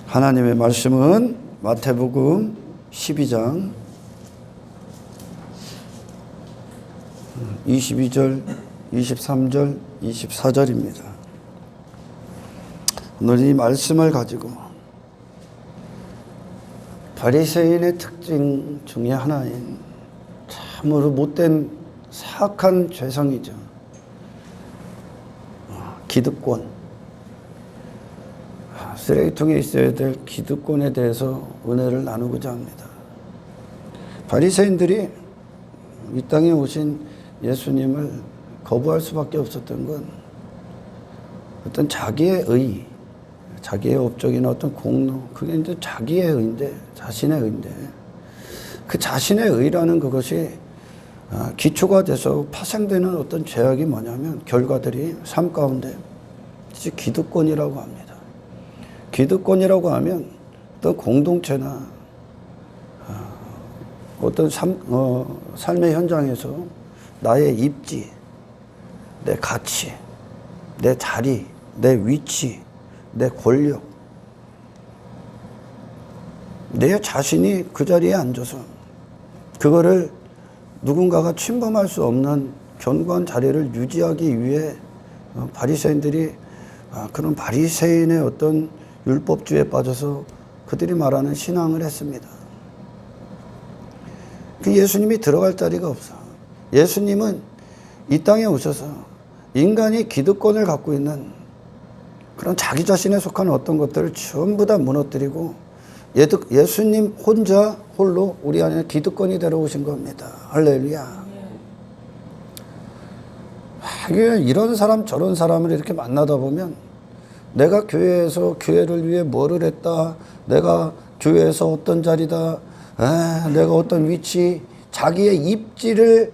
하나님의 말씀은 마태복음 12장 22절, 23절, 24절입니다. 오늘 이 말씀을 가지고 바리새인의 특징 중에 하나인 참으로 못된 사악한 죄성이죠. 기득권, 쓰레기통에 있어야 될 기득권에 대해서 은혜를 나누고자 합니다. 바리새인들이 이 땅에 오신 예수님을 거부할 수밖에 없었던 건 어떤 자기의 의, 자기의 업적이나 어떤 공로, 그게 이제 자기의 의인데, 자신의 의인데, 그 자신의 의라는 그것이 기초가 돼서 파생되는 어떤 죄악이 뭐냐면 결과들이 삶 가운데 기득권이라고 합니다. 기득권이라고 하면 어떤 공동체나 어떤 삶의 현장에서 나의 입지, 내 가치, 내 자리, 내 위치, 내 권력, 내 자신이 그 자리에 앉아서 그거를 누군가가 침범할 수 없는 견고한 자리를 유지하기 위해 바리새인들이 그런 바리새인의 어떤 율법주의에 빠져서 그들이 말하는 신앙을 했습니다. 그 예수님이 들어갈 자리가 없어. 예수님은 이 땅에 오셔서 인간이 기득권을 갖고 있는 그런 자기 자신에 속한 어떤 것들을 전부 다 무너뜨리고 예수님 혼자 홀로 우리 안에 기득권이 데려오신 겁니다. 할렐루야. 이런 사람 저런 사람을 이렇게 만나다 보면 내가 교회에서 교회를 위해 뭐를 했다, 내가 교회에서 어떤 자리다, 내가 어떤 위치, 자기의 입지를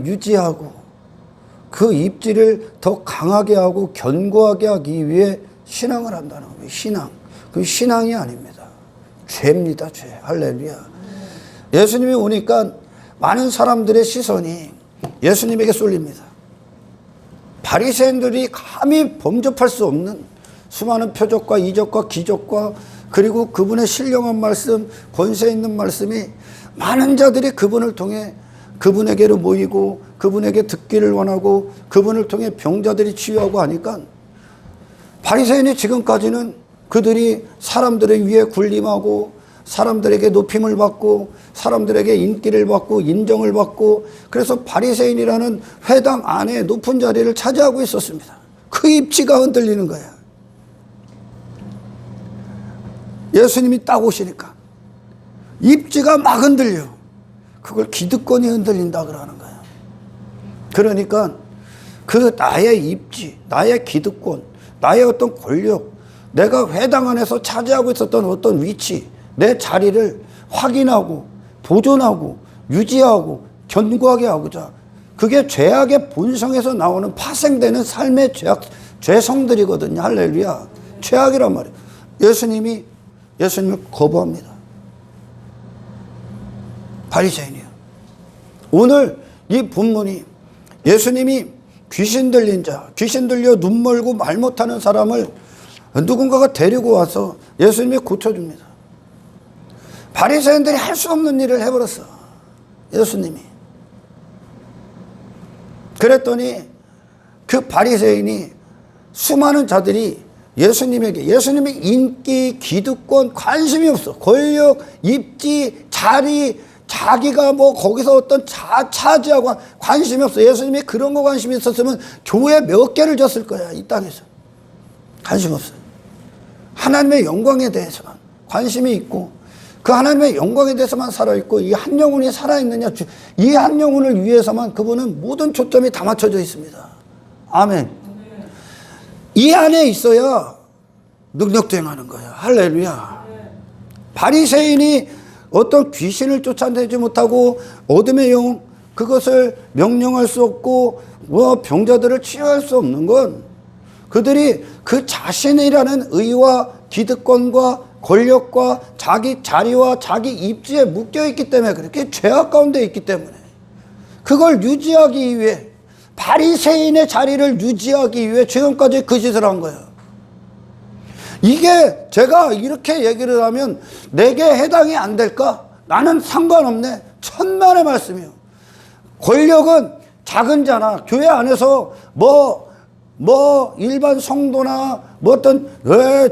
유지하고 그 입지를 더 강하게 하고 견고하게 하기 위해 신앙을 한다는 거예요. 신앙. 그 신앙이 아닙니다. 죄입니다. 죄. 할렐루야. 예수님이 오니까 많은 사람들의 시선이 예수님에게 쏠립니다. 바리새인들이 감히 범접할 수 없는 수많은 표적과 이적과 기적과 그리고 그분의 신령한 말씀, 권세 있는 말씀이 많은 자들이 그분을 통해 그분에게로 모이고 그분에게 듣기를 원하고 그분을 통해 병자들이 치유하고 하니까 바리새인이 지금까지는 그들이 사람들을 위해 군림하고 사람들에게 높임을 받고 사람들에게 인기를 받고 인정을 받고 그래서 바리새인이라는 회당 안에 높은 자리를 차지하고 있었습니다. 그 입지가 흔들리는 거야. 예수님이 딱 오시니까 입지가 막 흔들려. 그걸 기득권이 흔들린다 그러는 거야. 그러니까 그 나의 입지, 나의 기득권, 나의 어떤 권력, 내가 회당 안에서 차지하고 있었던 어떤 위치, 내 자리를 확인하고 보존하고 유지하고 견고하게 하고자, 그게 죄악의 본성에서 나오는 파생되는 삶의 죄성들이거든요. 할렐루야. 죄악이란 말이에요. 예수님을 거부합니다. 바리새인이에요. 오늘 이 본문이 예수님이 귀신 들린 자, 귀신 들려 눈 멀고 말 못하는 사람을 누군가가 데리고 와서 예수님이 고쳐줍니다. 바리새인들이 할 수 없는 일을 해버렸어. 예수님이. 그랬더니 그 바리새인이 수많은 자들이 예수님의 인기, 기득권 관심이 없어. 권력, 입지, 자리, 자기가 뭐 거기서 어떤 차지하고 관심이 없어. 예수님이 그런 거 관심이 있었으면 교회 몇 개를 졌을 거야. 이 땅에서. 관심 없어. 하나님의 영광에 대해서만 관심이 있고 그 하나님의 영광에 대해서만 살아있고 이 한 영혼이 살아있느냐, 이 한 영혼을 위해서만 그분은 모든 초점이 다 맞춰져 있습니다. 아멘. 이 안에 있어야 능력대행하는 거야. 할렐루야. 바리새인이 어떤 귀신을 쫓아내지 못하고 어둠의 영, 그것을 명령할 수 없고 병자들을 치유할 수 없는 건 그들이 그 자신이라는 의와 기득권과 권력과 자기 자리와 자기 입지에 묶여있기 때문에 그렇게 죄악 가운데 있기 때문에 그걸 유지하기 위해 바리새인의 자리를 유지하기 위해 지금까지 그 짓을 한 거야. 이게 제가 이렇게 얘기를 하면 내게 해당이 안 될까? 나는 상관없네. 천만의 말씀이요. 권력은 작은 자나 교회 안에서 일반 성도나 어떤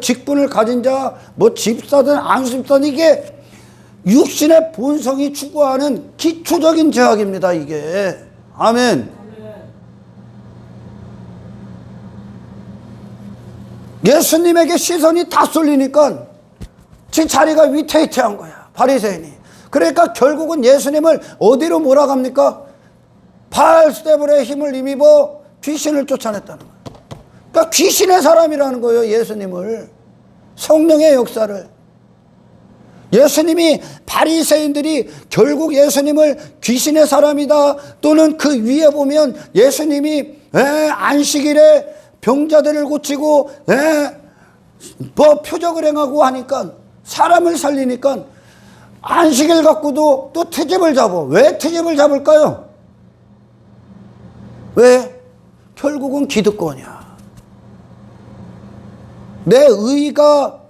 직분을 가진 자, 집사든 안수집사든 이게 육신의 본성이 추구하는 기초적인 제약입니다, 이게. 아멘. 예수님에게 시선이 다 쏠리니까 제 자리가 위태위태한 거야, 바리새인이. 그러니까 결국은 예수님을 어디로 몰아갑니까? 바알세불의 힘을 힘입어 귀신을 쫓아냈다는 거예요. 그러니까 귀신의 사람이라는 거예요, 예수님을. 성령의 역사를. 예수님이 바리새인들이 결국 예수님을 귀신의 사람이다, 또는 그 위에 보면 예수님이 안식일에 병자들을 고치고 표적을 행하고 하니까, 사람을 살리니까 안식일 갖고도 또 트집을 잡아. 왜 트집을 잡을까요? 왜? 결국은 기득권이야. 내 의가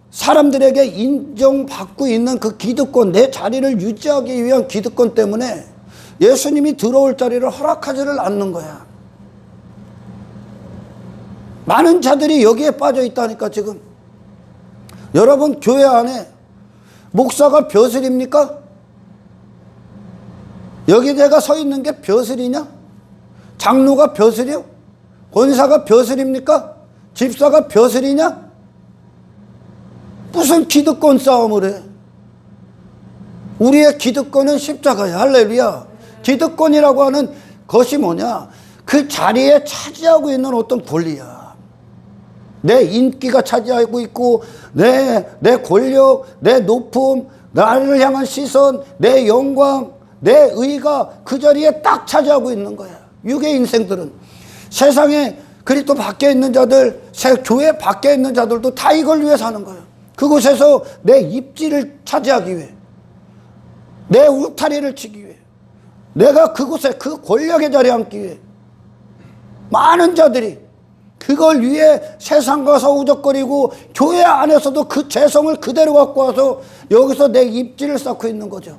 사람들에게 인정받고 있는 그 기득권, 내 자리를 유지하기 위한 기득권 때문에 예수님이 들어올 자리를 허락하지를 않는 거야. 많은 자들이 여기에 빠져 있다니까, 지금. 여러분, 교회 안에 목사가 벼슬입니까? 여기 내가 서 있는 게 벼슬이냐? 장로가 벼슬이요? 권사가 벼슬입니까? 집사가 벼슬이냐? 무슨 기득권 싸움을 해? 우리의 기득권은 십자가야. 할렐루야. 기득권이라고 하는 것이 뭐냐? 그 자리에 차지하고 있는 어떤 권리야. 내 인기가 차지하고 있고, 내 권력, 내 높음, 나를 향한 시선, 내 영광, 내 의가 그 자리에 딱 차지하고 있는 거야. 육의 인생들은. 세상에 그리스도 밖에 있는 자들, 교회 밖에 있는 자들도 다 이걸 위해 사는 거예요. 그곳에서 내 입지를 차지하기 위해, 내 울타리를 치기 위해, 내가 그곳에 그 권력의 자리에 앉기 위해 많은 자들이 그걸 위해 세상 가서 우적거리고 교회 안에서도 그 재성을 그대로 갖고 와서 여기서 내 입지를 쌓고 있는 거죠.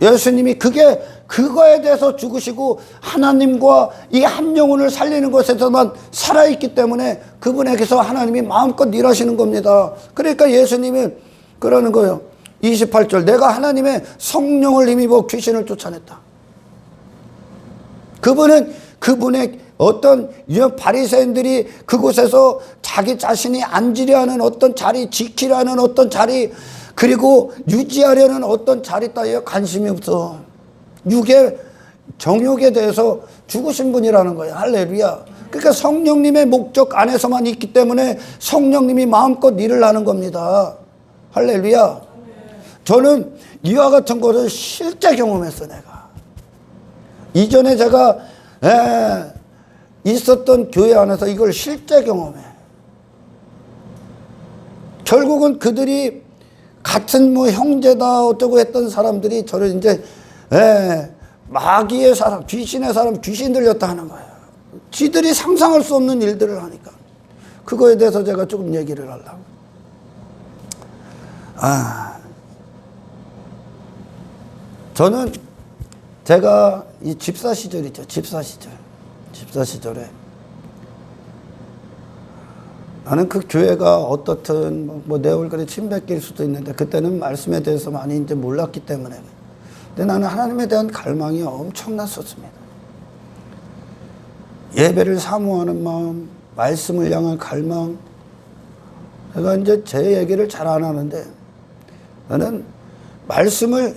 예수님이 그거에 대해서 죽으시고 하나님과 이 한 영혼을 살리는 것에서만 살아있기 때문에 그분에게서 하나님이 마음껏 일하시는 겁니다. 그러니까 예수님은 그러는 거예요. 28절, 내가 하나님의 성령을 힘입어 귀신을 쫓아냈다. 그분의 어떤 바리새인들이 그곳에서 자기 자신이 앉으려 하는 어떤 자리, 지키려는 어떤 자리, 그리고 유지하려는 어떤 자리 따위에 관심이 없어. 육의 정욕에 대해서 죽으신 분이라는 거예요. 할렐루야. 그러니까 성령님의 목적 안에서만 있기 때문에 성령님이 마음껏 일을 하는 겁니다. 할렐루야. 저는 이와 같은 것을 실제 경험했어, 내가. 이전에 제가 있었던 교회 안에서 이걸 실제 경험해. 결국은 그들이 같은 형제다 어쩌고 했던 사람들이 저를 이제 마귀의 사람, 귀신의 사람, 귀신 들렸다 하는 거예요. 지들이 상상할 수 없는 일들을 하니까. 그거에 대해서 제가 조금 얘기를 하려고. 저는 제가 이 집사 시절 있죠. 집사 시절에 나는 그 교회가 어떻든 내 얼굴에 침 뱉길 수도 있는데 그때는 말씀에 대해서 많이 이제 몰랐기 때문에. 근데 나는 하나님에 대한 갈망이 엄청났었습니다. 예배를 사모하는 마음, 말씀을 향한 갈망. 제가 이제 제 얘기를 잘 안 하는데 나는 말씀을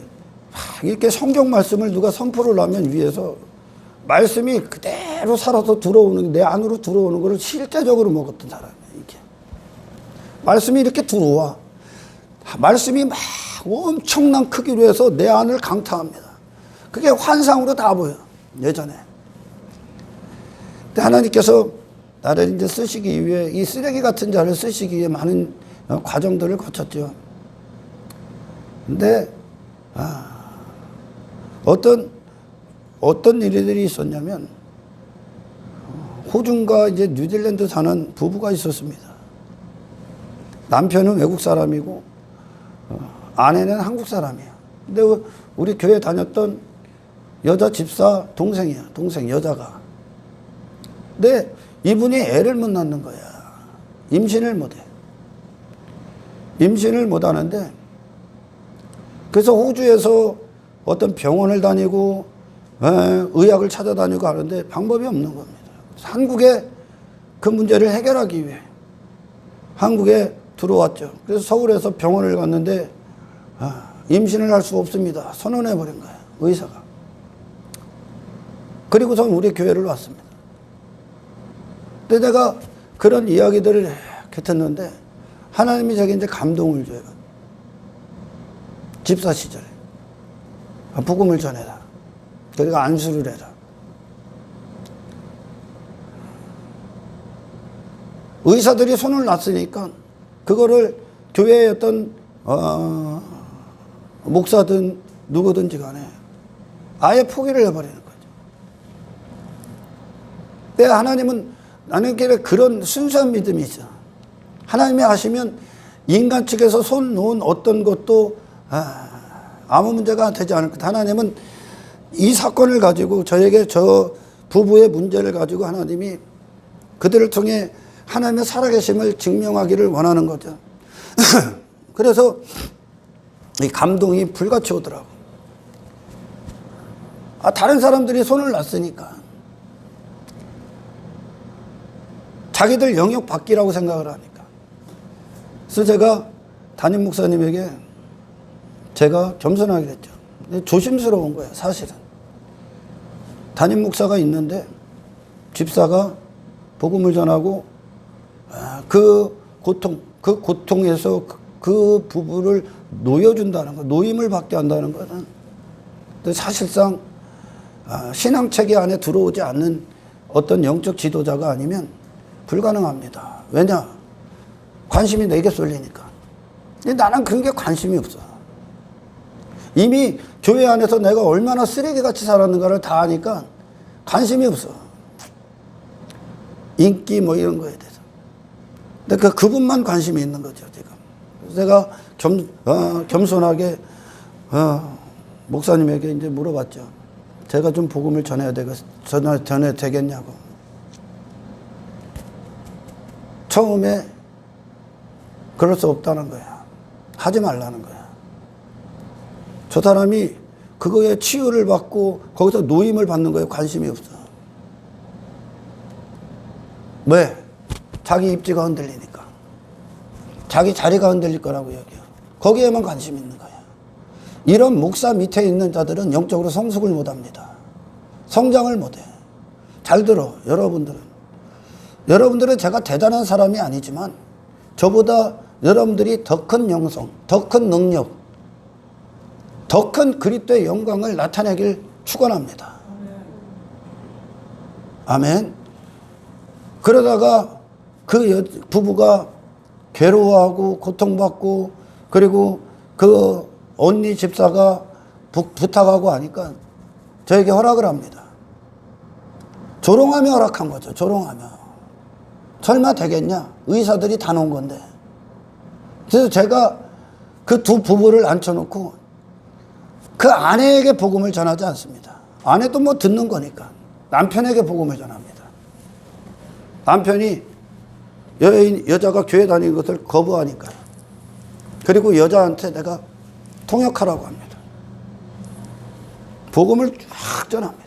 이렇게 성경 말씀을 누가 선포를 하면 위에서 말씀이 그대로 살아서 들어오는, 내 안으로 들어오는 것을 실제적으로 먹었던 사람이에요. 이게 말씀이 이렇게 들어와. 말씀이 막 엄청난 크기로 해서 내 안을 강타합니다. 그게 환상으로 다 보여, 예전에. 근데 하나님께서 나를 이제 쓰시기 위해, 이 쓰레기 같은 자를 쓰시기 위해 많은 과정들을 거쳤죠. 근데 어떤 일들이 있었냐면, 호주과 이제 뉴질랜드 사는 부부가 있었습니다. 남편은 외국 사람이고 아내는 한국 사람이야. 근데 우리 교회 다녔던 여자 집사 동생이야. 동생 여자가. 근데 이분이 애를 못 낳는 거야. 임신을 못해. 임신을 못 하는데 그래서 호주에서 어떤 병원을 다니고 의학을 찾아다니고 하는데 방법이 없는 겁니다. 한국에 그 문제를 해결하기 위해 한국에 들어왔죠. 그래서 서울에서 병원을 갔는데 임신을 할 수 없습니다. 선언해버린 거예요. 의사가. 그리고서 우리 교회를 왔습니다. 근데 내가 그런 이야기들을 이렇게 듣는데 하나님이 제게 이제 감동을 줘요. 집사 시절에. 복음을 전해라. 그리고 안수를 해라. 의사들이 손을 놨으니까 그거를 교회의 어떤 목사든 누구든지 간에 아예 포기를 해버리는 거죠. 근데 하나님은 나는 그런 순수한 믿음이 있어. 하나님이 하시면 인간 측에서 손 놓은 어떤 것도 아무 문제가 되지 않을 것. 하나님은 이 사건을 가지고 저에게 저 부부의 문제를 가지고 하나님이 그들을 통해 하나님의 살아계심을 증명하기를 원하는 거죠. 그래서 이 감동이 불같이 오더라고. 다른 사람들이 손을 놨으니까 자기들 영역 받기라고 생각을 하니까. 그래서 제가 담임 목사님에게 제가 겸손하게 됐죠. 조심스러운 거예요, 사실은. 담임 목사가 있는데 집사가 복음을 전하고 그 고통에서 그 부부를 놓여준다는 거, 노임을 받게 한다는 것은 사실상 신앙 체계 안에 들어오지 않는 어떤 영적 지도자가 아니면 불가능합니다. 왜냐? 관심이 내게 쏠리니까. 근데 나는 그런 게 관심이 없어. 이미 교회 안에서 내가 얼마나 쓰레기같이 살았는가를 다 아니까 관심이 없어. 인기 뭐 이런 거에 대해서. 근데 그분만 관심이 있는 거죠, 지금. 제가 겸손하게 목사님에게 이제 물어봤죠. 제가 좀 복음을 전해야 되겠냐고. 처음에 그럴 수 없다는 거야. 하지 말라는 거야. 저 사람이 그거에 치유를 받고 거기서 노임을 받는 거에 관심이 없어. 왜? 자기 입지가 흔들리니까. 자기 자리가 흔들릴 거라고 여겨요. 거기에만 관심이 있는 거야. 이런 목사 밑에 있는 자들은 영적으로 성숙을 못합니다. 성장을 못해. 잘 들어, 여러분들은 제가 대단한 사람이 아니지만 저보다 여러분들이 더 큰 영성, 더 큰 능력, 더 큰 그리스도의 영광을 나타내길 축원합니다. 아멘. 그러다가 그 부부가 괴로워하고 고통받고 그리고 그 언니 집사가 부탁하고 하니까 저에게 허락을 합니다. 조롱하며 허락한 거죠. 조롱하며. 설마 되겠냐? 의사들이 다 놓은 건데. 그래서 제가 그 두 부부를 앉혀놓고 그 아내에게 복음을 전하지 않습니다. 아내도 뭐 듣는 거니까. 남편에게 복음을 전합니다. 남편이 여자가 교회 다니는 것을 거부하니까. 그리고 여자한테 내가 통역하라고 합니다. 복음을 쫙 전합니다.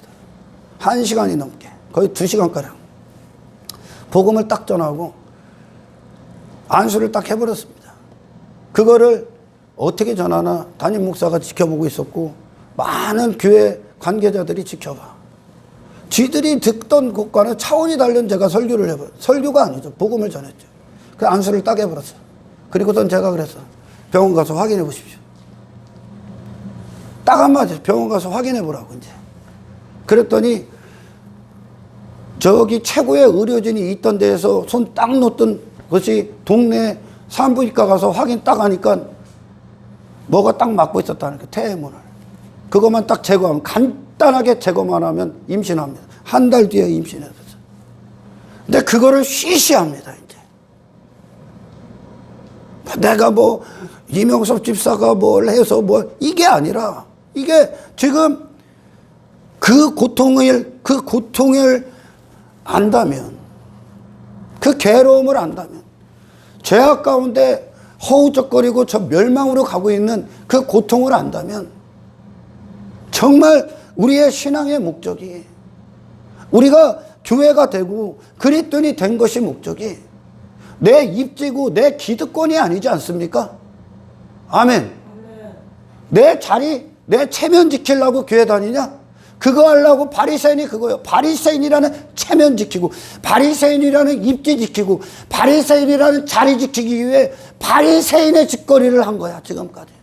1시간이 넘게. 거의 2시간가량. 복음을 딱 전하고 안수를 딱 해버렸습니다. 그거를 어떻게 전하나 담임 목사가 지켜보고 있었고 많은 교회 관계자들이 지켜봐. 쥐들이 듣던 것과는 차원이 다른 제가 설교를 해버렸어요. 설교가 아니죠. 복음을 전했죠. 그 안수를 딱 해버렸어요. 그리고선 제가 그랬어. 병원 가서 확인해 보십시오. 딱 한마디 병원 가서 확인해 보라고 이제. 그랬더니 저기 최고의 의료진이 있던 데에서 손 딱 놓던 것이 동네 산부인과 가서 확인 딱 하니까 뭐가 딱 막고 있었다는 거, 태문을. 그것만 딱 제거하면, 간단하게 제거만 하면 임신합니다. 한 달 뒤에 임신했었어요. 근데 그거를 쉬쉬합니다, 이제. 내가 뭐 이명섭 집사가 뭘 해서 뭐 이게 아니라 이게 지금 그 고통을 안다면, 그 괴로움을 안다면, 죄악 가운데 허우적거리고 저 멸망으로 가고 있는 그 고통을 안다면 정말 우리의 신앙의 목적이, 우리가 교회가 되고 그리스도인이 된 것이 목적이 내 입지고 내 기득권이 아니지 않습니까? 아멘. 내 자리, 내 체면 지키려고 교회 다니냐? 그거 하려고 바리새인이 그거예요. 바리새인이라는 체면 지키고, 바리새인이라는 입지 지키고, 바리새인이라는 자리 지키기 위해 바리새인의 짓거리를 한 거야, 지금까지.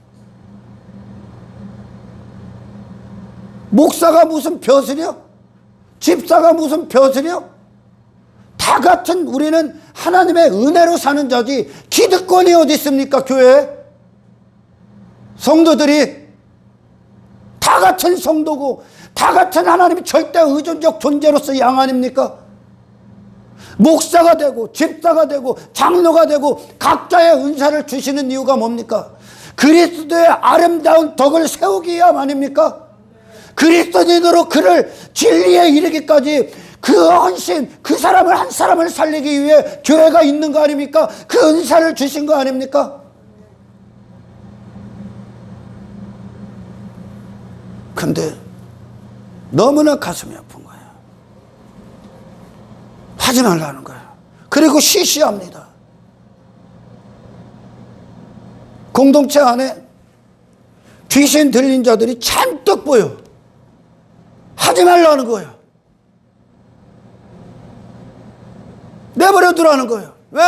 목사가 무슨 벼슬이요? 집사가 무슨 벼슬이요? 다 같은 우리는 하나님의 은혜로 사는 자지 기득권이 어디 있습니까, 교회에? 성도들이 다 같은 성도고 다 같은 하나님의 절대 의존적 존재로서 양 아닙니까? 목사가 되고 집사가 되고 장로가 되고 각자의 은사를 주시는 이유가 뭡니까? 그리스도의 아름다운 덕을 세우기 위함 아닙니까? 그리스도인으로 그를 진리에 이르기까지 그 헌신, 그 사람을 한 사람을 살리기 위해 교회가 있는 거 아닙니까? 그 은사를 주신 거 아닙니까? 근데 너무나 가슴이 아픈 거야. 하지 말라는 거야. 그리고 시시합니다. 공동체 안에 귀신 들린 자들이 잔뜩 보여. 하지 말라는 거예요. 내버려 두라는 거예요. 왜?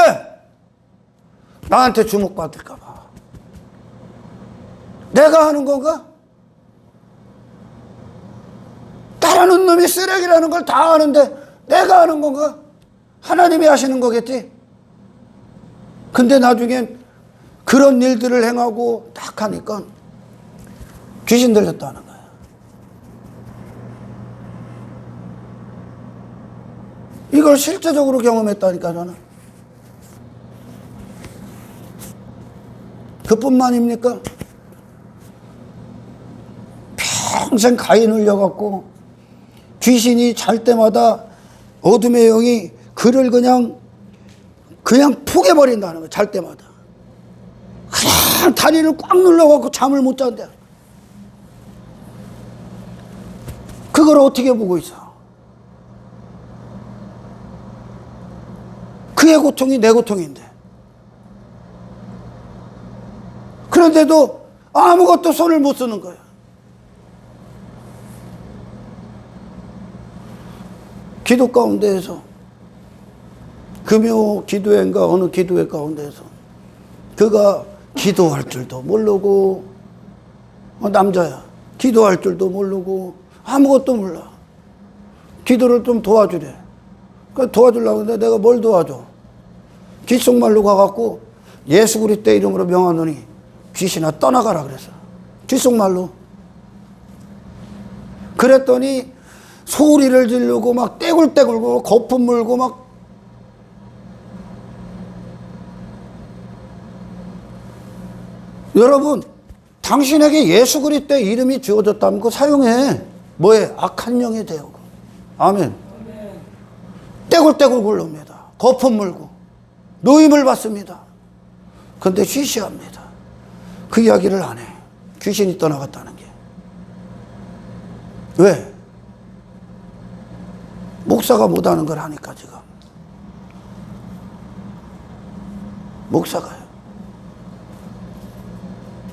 나한테 주목받을까 봐. 내가 하는 건가? 다른 놈이 쓰레기라는 걸 다 아는데 내가 하는 건가? 하나님이 하시는 거겠지? 근데 나중엔 그런 일들을 행하고 딱 하니까 귀신 들렸다는 거야. 이걸 실제적으로 경험했다니까, 저는. 그뿐만입니까? 평생 가위 눌려갖고 귀신이 잘 때마다 어둠의 영이 그를 그냥 포개버린다는 거야, 잘 때마다. 그냥 다리를 꽉 눌러갖고 잠을 못 잔대. 그걸 어떻게 보고 있어? 그의 고통이 내 고통인데. 그런데도 아무것도 손을 못 쓰는 거야. 기도 가운데에서, 금요 기도회인가 어느 기도회 가운데에서 그가 기도할 줄도 모르고, 남자야, 기도할 줄도 모르고 아무것도 몰라. 기도를 좀 도와주래. 그러니까 도와주려고 했는데 내가 뭘 도와줘? 귓속말로 가갖고 예수 그리스도 이름으로 명하노니 귀신아 떠나가라 그랬어. 귓속말로. 그랬더니 소리를 지르고 막 떼굴떼굴고 거품 물고 막. 여러분, 당신에게 예수 그리스도의 이름이 주어졌다면 그거 사용해. 뭐에? 악한 영이 되고. 아멘. 떼굴떼굴 굴릅니다. 거품 물고 노임을 받습니다. 그런데 쉬쉬합니다. 그 이야기를 안 해. 귀신이 떠나갔다는 게. 왜? 목사가 못하는 걸 하니까 지금. 목사가요.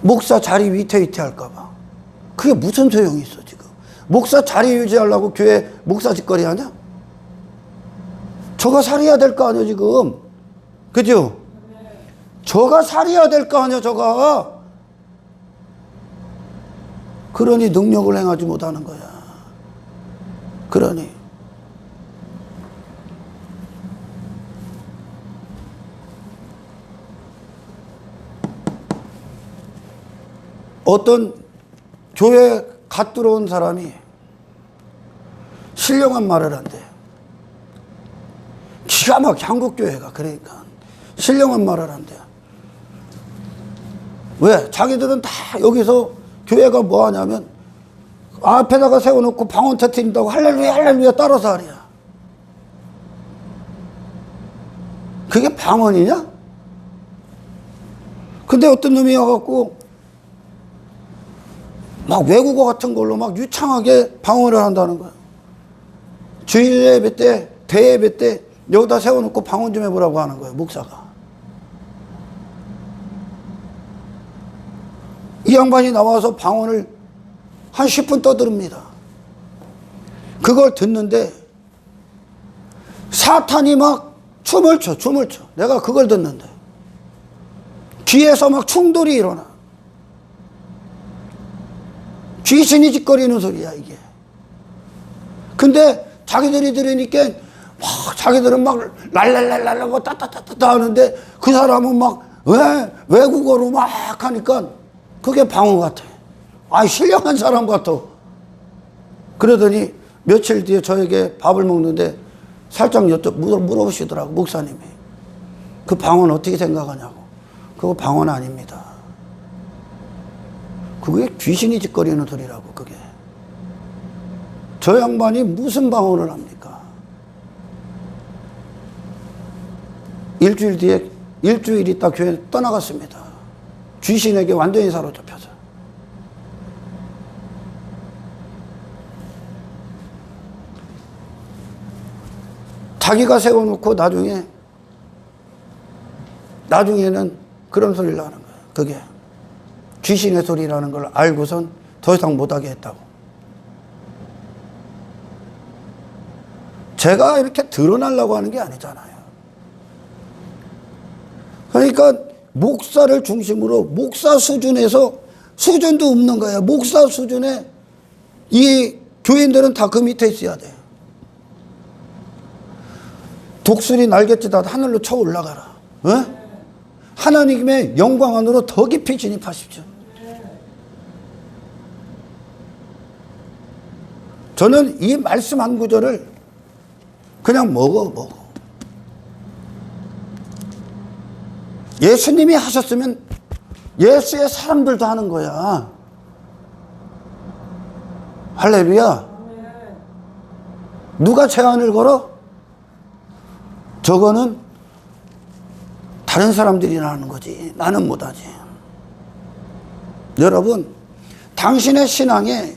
목사 자리 위태위태할까봐. 그게 무슨 소용이 있어 지금. 목사 자리 유지하려고 교회 목사 짓거리 하냐? 저가 살해야 될 거 아니야 지금. 그죠? 저가 살해야 될 거 아니야 저가. 그러니 능력을 행하지 못하는 거야. 그러니 어떤 교회에 갓 들어온 사람이 신령한 말을 한대. 기가 막혀. 한국교회가 그러니까 신령한 말을 한대. 왜? 자기들은 다 여기서 교회가 뭐 하냐면 앞에다가 세워놓고 방언 터뜨린다고 할렐루야 할렐루야 따라서 하랴. 그게 방언이냐? 근데 어떤 놈이 와갖고 막 외국어 같은 걸로 막 유창하게 방언을 한다는 거야. 주일 예배 때, 대예배 때 여기다 세워놓고 방언 좀 해보라고 하는 거예요, 목사가. 이 양반이 나와서 방언을 한 10분 떠들읍니다. 그걸 듣는데 사탄이 막 춤을 춰. 내가 그걸 듣는데 귀에서 막 충돌이 일어나. 귀신이 짓거리는 소리야 이게. 근데 자기들이 들으니까 막 자기들은 막 랄랄랄랄라 뭐 따따따따 하는데 그 사람은 막 외국어로 막 하니까 그게 방언 같아. 아, 신령한 사람 같아. 그러더니 며칠 뒤에 저에게 밥을 먹는데 살짝 물어보시더라고, 목사님이. 그 방언 어떻게 생각하냐고. 그거 방언 아닙니다. 그게 귀신이 짓거리는 소리라고, 그게. 저 양반이 무슨 방언을 합니까? 일주일 있다 교회 떠나갔습니다. 귀신에게 완전히 사로잡혀서. 자기가 세워놓고 나중에는 그런 소리를 하는 거예요. 그게 귀신의 소리라는 걸 알고선 더 이상 못하게 했다고. 제가 이렇게 드러나려고 하는 게 아니잖아요. 그러니까 목사를 중심으로 목사 수준에서 수준도 없는 거야. 목사 수준에 이 교인들은 다 그 밑에 있어야 돼요. 독수리 날갯짓하다 하늘로 쳐 올라가라. 어? 하나님의 영광 안으로 더 깊이 진입하십시오. 저는 이 말씀 한 구절을 그냥 먹어. 예수님이 하셨으면 예수의 사람들도 하는 거야. 할렐루야. 누가 제안을 걸어? 저거는 다른 사람들이 하는 거지. 나는 못하지. 여러분, 당신의 신앙에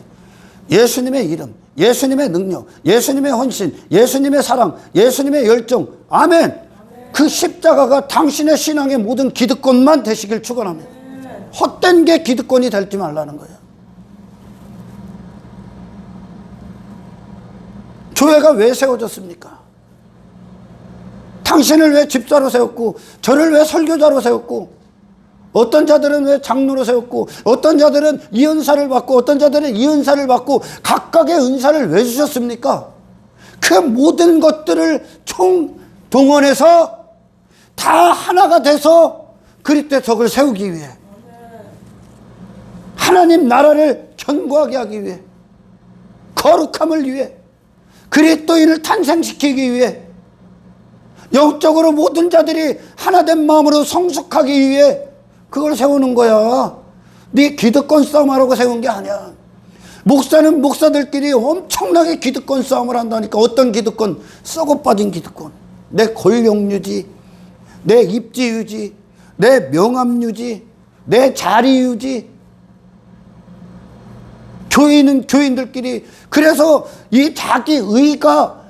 예수님의 이름, 예수님의 능력, 예수님의 헌신, 예수님의 사랑, 예수님의 열정, 아멘. 그 십자가가 당신의 신앙의 모든 기득권만 되시길 축원합니다. 헛된 게 기득권이 될지 말라는 거예요. 교회가 왜 세워졌습니까? 당신을 왜 집사로 세웠고, 저를 왜 설교자로 세웠고, 어떤 자들은 왜 장로로 세웠고, 어떤 자들은 이 은사를 받고, 어떤 자들은 이 은사를 받고, 각각의 은사를 왜 주셨습니까? 그 모든 것들을 총동원해서 다 하나가 돼서 그리스도의 덕을 세우기 위해, 하나님 나라를 견고하게 하기 위해, 거룩함을 위해, 그리스도인을 탄생시키기 위해, 영적으로 모든 자들이 하나된 마음으로 성숙하기 위해 그걸 세우는 거야. 네 기득권 싸움하라고 세운 게 아니야. 목사는 목사들끼리 엄청나게 기득권 싸움을 한다니까. 어떤 기득권? 썩어 빠진 기득권. 내 권력 유지, 내 입지 유지, 내 명함 유지, 내 자리 유지. 교인은 교인들끼리. 그래서 이 자기 의가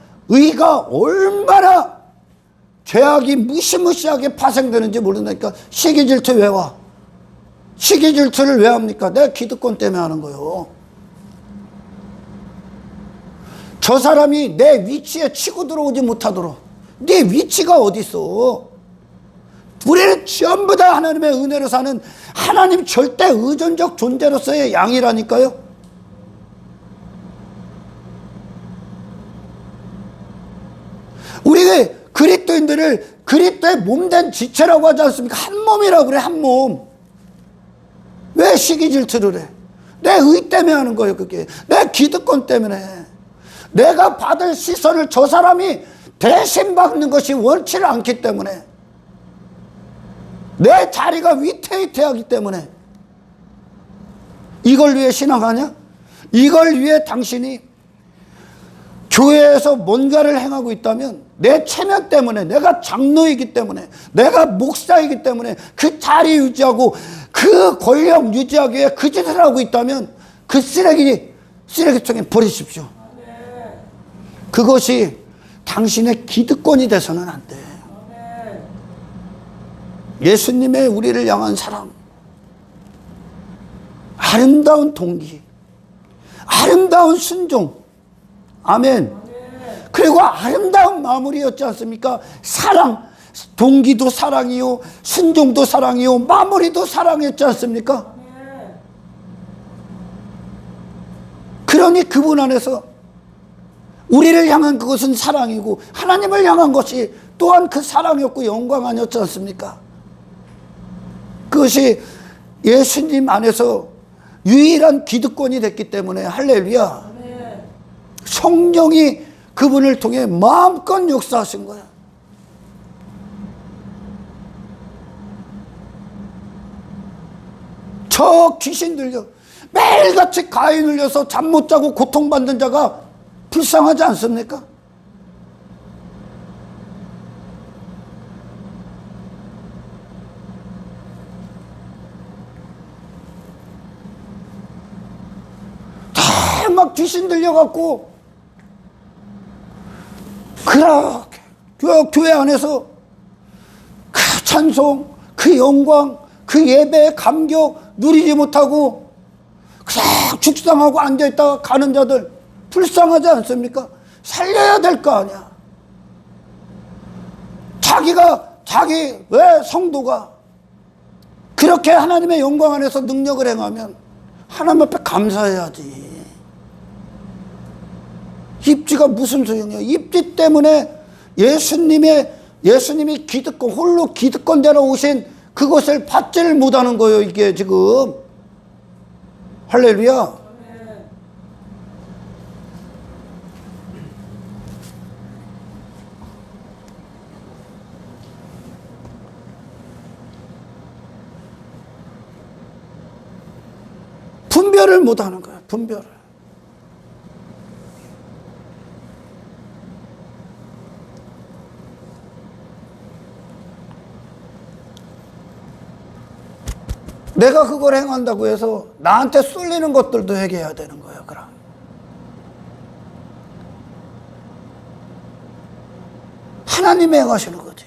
얼마나 죄악이 무시무시하게 파생되는지 모른다니까. 시기질투 왜 와? 시기질투를 왜 합니까? 내가 기득권 때문에 하는 거요. 저 사람이 내 위치에 치고 들어오지 못하도록. 네 위치가 어디 있어? 우리는 전부 다 하나님의 은혜로 사는 하나님 절대 의존적 존재로서의 양이라니까요. 우리 그리스도인들을 그리스도의 몸된 지체라고 하지 않습니까? 한 몸이라고 그래, 한 몸. 왜 시기질투를 해? 내 의 때문에 하는 거예요, 그게. 내 기득권 때문에. 내가 받을 시선을 저 사람이 대신 받는 것이 원치를 않기 때문에. 내 자리가 위태위태하기 때문에. 이걸 위해 신앙하냐? 이걸 위해 당신이 교회에서 뭔가를 행하고 있다면 내 체면 때문에, 내가 장로이기 때문에, 내가 목사이기 때문에 그 자리 유지하고 그 권력 유지하기 위해 그 짓을 하고 있다면 그 쓰레기통에 버리십시오. 그것이 당신의 기득권이 돼서는 안 돼. 예수님의 우리를 향한 사랑, 아름다운 동기, 아름다운 순종, 아멘. 그리고 아름다운 마무리였지 않습니까? 사랑, 동기도 사랑이요, 순종도 사랑이요, 마무리도 사랑이었지 않습니까? 그러니 그분 안에서 우리를 향한 그것은 사랑이고 하나님을 향한 것이 또한 그 사랑이었고 영광 아니었지 않습니까? 그것이 예수님 안에서 유일한 기득권이 됐기 때문에 할렐루야. 성령이 그분을 통해 마음껏 역사하신 거야. 저 귀신 들려 매일같이 가위 눌려서 잠 못 자고 고통받는 자가 불쌍하지 않습니까? 다 막 귀신 들려갖고 그렇게 교회 안에서 그 찬송, 그 영광, 그 예배의 감격 누리지 못하고 그냥 죽상하고 앉아있다가 가는 자들 불쌍하지 않습니까? 살려야 될 거 아니야. 자기 왜 성도가 그렇게 하나님의 영광 안에서 능력을 행하면 하나님 앞에 감사해야지. 입지가 무슨 소용이야. 입지 때문에 예수님이 기득권, 홀로 기득권대로 오신 그것을 받지를 못하는 거예요. 이게 지금. 할렐루야. 분별을 못하는 거야. 분별을. 내가 그걸 행한다고 해서 나한테 쏠리는 것들도 회개해야 되는 거예요. 그럼 하나님이 행하시는 거지.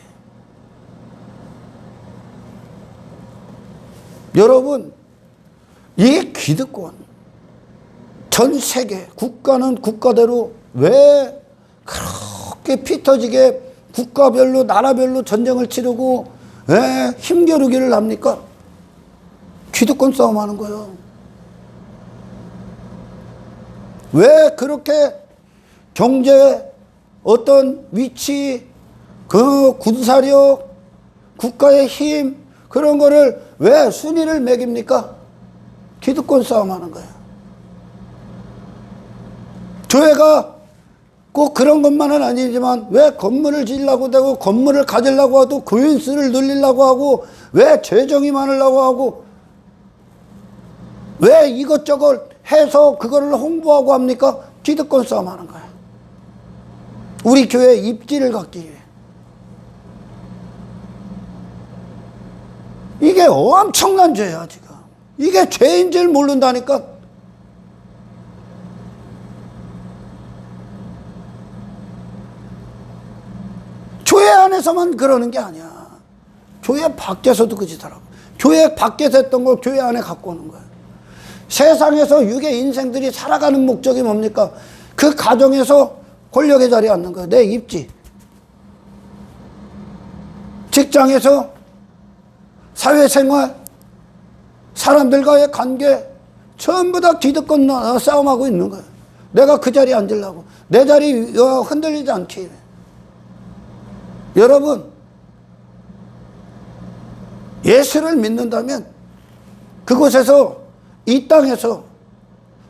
여러분, 이 기득권, 전 세계 국가는 국가대로 왜 그렇게 피 터지게 국가별로 나라별로 전쟁을 치르고 왜 힘겨루기를 합니까? 기득권 싸움하는 거예요. 왜 그렇게 경제, 어떤 위치, 그 군사력, 국가의 힘 그런 거를 왜 순위를 매깁니까? 기득권 싸움하는 거예요. 교회가 꼭 그런 것만은 아니지만 왜 건물을 지으려고 하고 건물을 가지려고 해도 교인수를 늘리려고 하고 왜 재정이 많으려고 하고 왜 이것저것 해서 그거를 홍보하고 합니까? 기득권 싸움 하는 거야. 우리 교회 입지를 갖기 위해. 이게 엄청난 죄야, 지금. 이게 죄인 줄 모른다니까. 교회 안에서만 그러는 게 아니야. 교회 밖에서도 그 짓 하라고. 교회 밖에서 했던 걸 교회 안에 갖고 오는 거야. 세상에서 육의 인생들이 살아가는 목적이 뭡니까? 그 가정에서 권력의 자리에 앉는 거예요. 내 입지. 직장에서 사회생활, 사람들과의 관계 전부 다 기득권 싸움하고 있는 거예요. 내가 그 자리에 앉으려고. 내 자리 흔들리지 않기. 여러분, 예수를 믿는다면 그곳에서 이 땅에서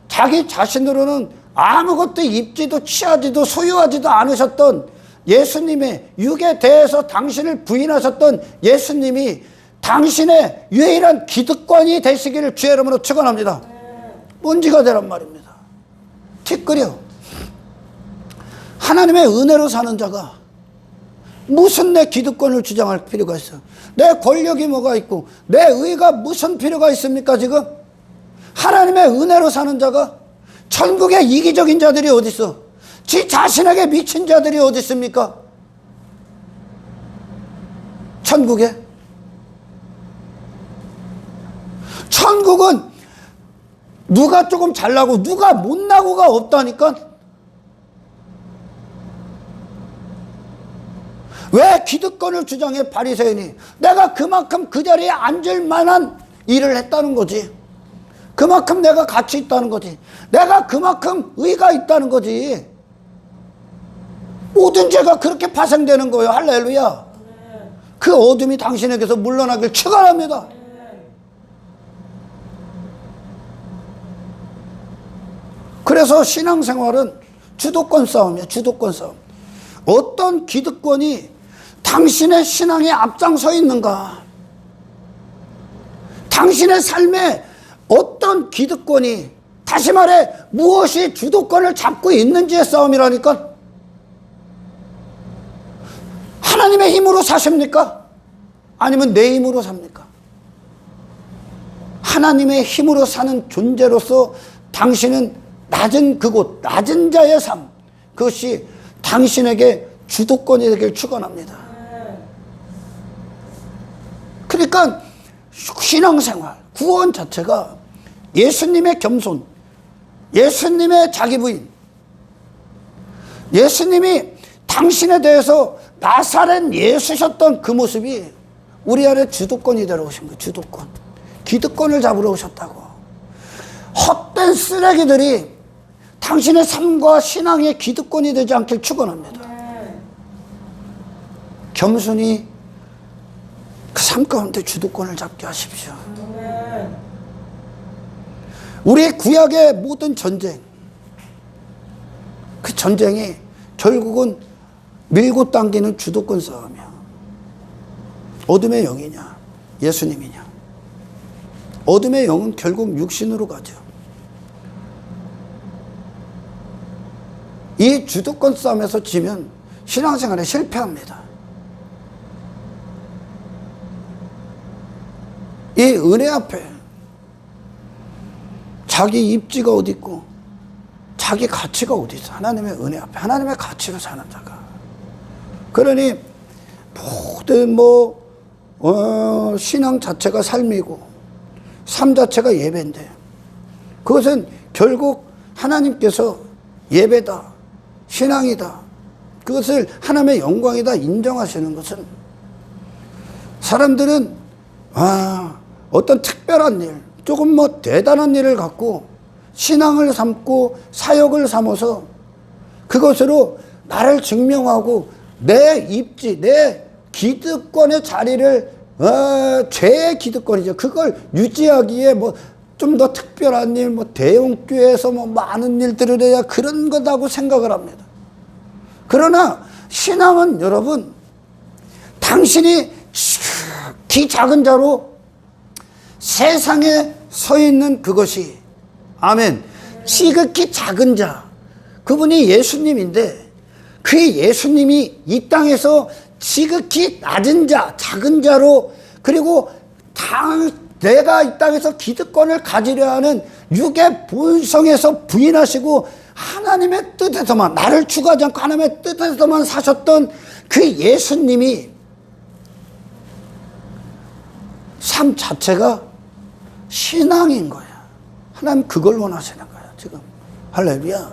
자기 자신으로는 아무것도 입지도 취하지도 소유하지도 않으셨던 예수님의 육에 대해서 당신을 부인하셨던 예수님이 당신의 유일한 기득권이 되시기를 주의 이름으로 축원합니다. 먼지가 되란 말입니다. 티끌이요. 하나님의 은혜로 사는 자가 무슨 내 기득권을 주장할 필요가 있어? 내 권력이 뭐가 있고 내 의가 무슨 필요가 있습니까 지금? 하나님의 은혜로 사는 자가, 천국에 이기적인 자들이 어디 있어? 지 자신에게 미친 자들이 어디 있습니까? 천국에? 천국은 누가 조금 잘나고 누가 못나고가 없다니까. 왜 기득권을 주장해 바리새인이? 내가 그만큼 그 자리에 앉을 만한 일을 했다는 거지. 그만큼 내가 가치 있다는 거지. 내가 그만큼 의가 있다는 거지. 모든 죄가 그렇게 파생되는 거예요. 할렐루야. 그 어둠이 당신에게서 물러나길 축원합니다. 그래서 신앙생활은 주도권 싸움이야. 주도권 싸움. 어떤 기득권이 당신의 신앙에 앞장서 있는가? 당신의 삶에 어떤 기득권이, 다시 말해 무엇이 주도권을 잡고 있는지의 싸움이라니까. 하나님의 힘으로 사십니까? 아니면 내 힘으로 삽니까? 하나님의 힘으로 사는 존재로서 당신은 낮은 그곳, 낮은 자의 삶, 그것이 당신에게 주도권이 되길 축원합니다. 그러니까 신앙생활, 구원 자체가 예수님의 겸손, 예수님의 자기 부인, 예수님이 당신에 대해서 나사렛 예수셨던 그 모습이 우리 안에 주도권이 되러 오신 거예요. 주도권. 기득권을 잡으러 오셨다고. 헛된 쓰레기들이 당신의 삶과 신앙의 기득권이 되지 않길 축원합니다. 겸손히 그 삶 가운데 주도권을 잡게 하십시오. 우리 구약의 모든 전쟁, 그 전쟁이 결국은 밀고 당기는 주도권 싸움이야. 어둠의 영이냐 예수님이냐. 어둠의 영은 결국 육신으로 가죠. 이 주도권 싸움에서 지면 신앙생활에 실패합니다. 이 은혜 앞에 자기 입지가 어디 있고 자기 가치가 어디 있어? 하나님의 은혜 앞에 하나님의 가치로 사는 자가. 그러니 모든 신앙 자체가 삶이고 삶 자체가 예배인데, 그것은 결국 하나님께서 예배다, 신앙이다, 그것을 하나님의 영광이다 인정하시는 것은, 사람들은 어떤 특별한 일, 조금 대단한 일을 갖고 신앙을 삼고 사역을 삼아서 그것으로 나를 증명하고 내 입지, 내 기득권의 자리를, 죄의 기득권이죠. 그걸 유지하기에 좀 더 특별한 일, 대형교회에서 많은 일들을 해야 그런 거다고 생각을 합니다. 그러나 신앙은 여러분, 당신이 기 작은 자로 세상에 서 있는 그것이, 아멘, 지극히 작은 자, 그분이 예수님인데, 그 예수님이 이 땅에서 지극히 낮은 자, 작은 자로, 그리고 내가 이 땅에서 기득권을 가지려 하는 육의 본성에서 부인하시고 하나님의 뜻에서만, 나를 추구하지 않고 하나님의 뜻에서만 사셨던 그 예수님이 삶 자체가 신앙인 거야. 하나님 그걸 원하시는 거야 지금. 할렐루야.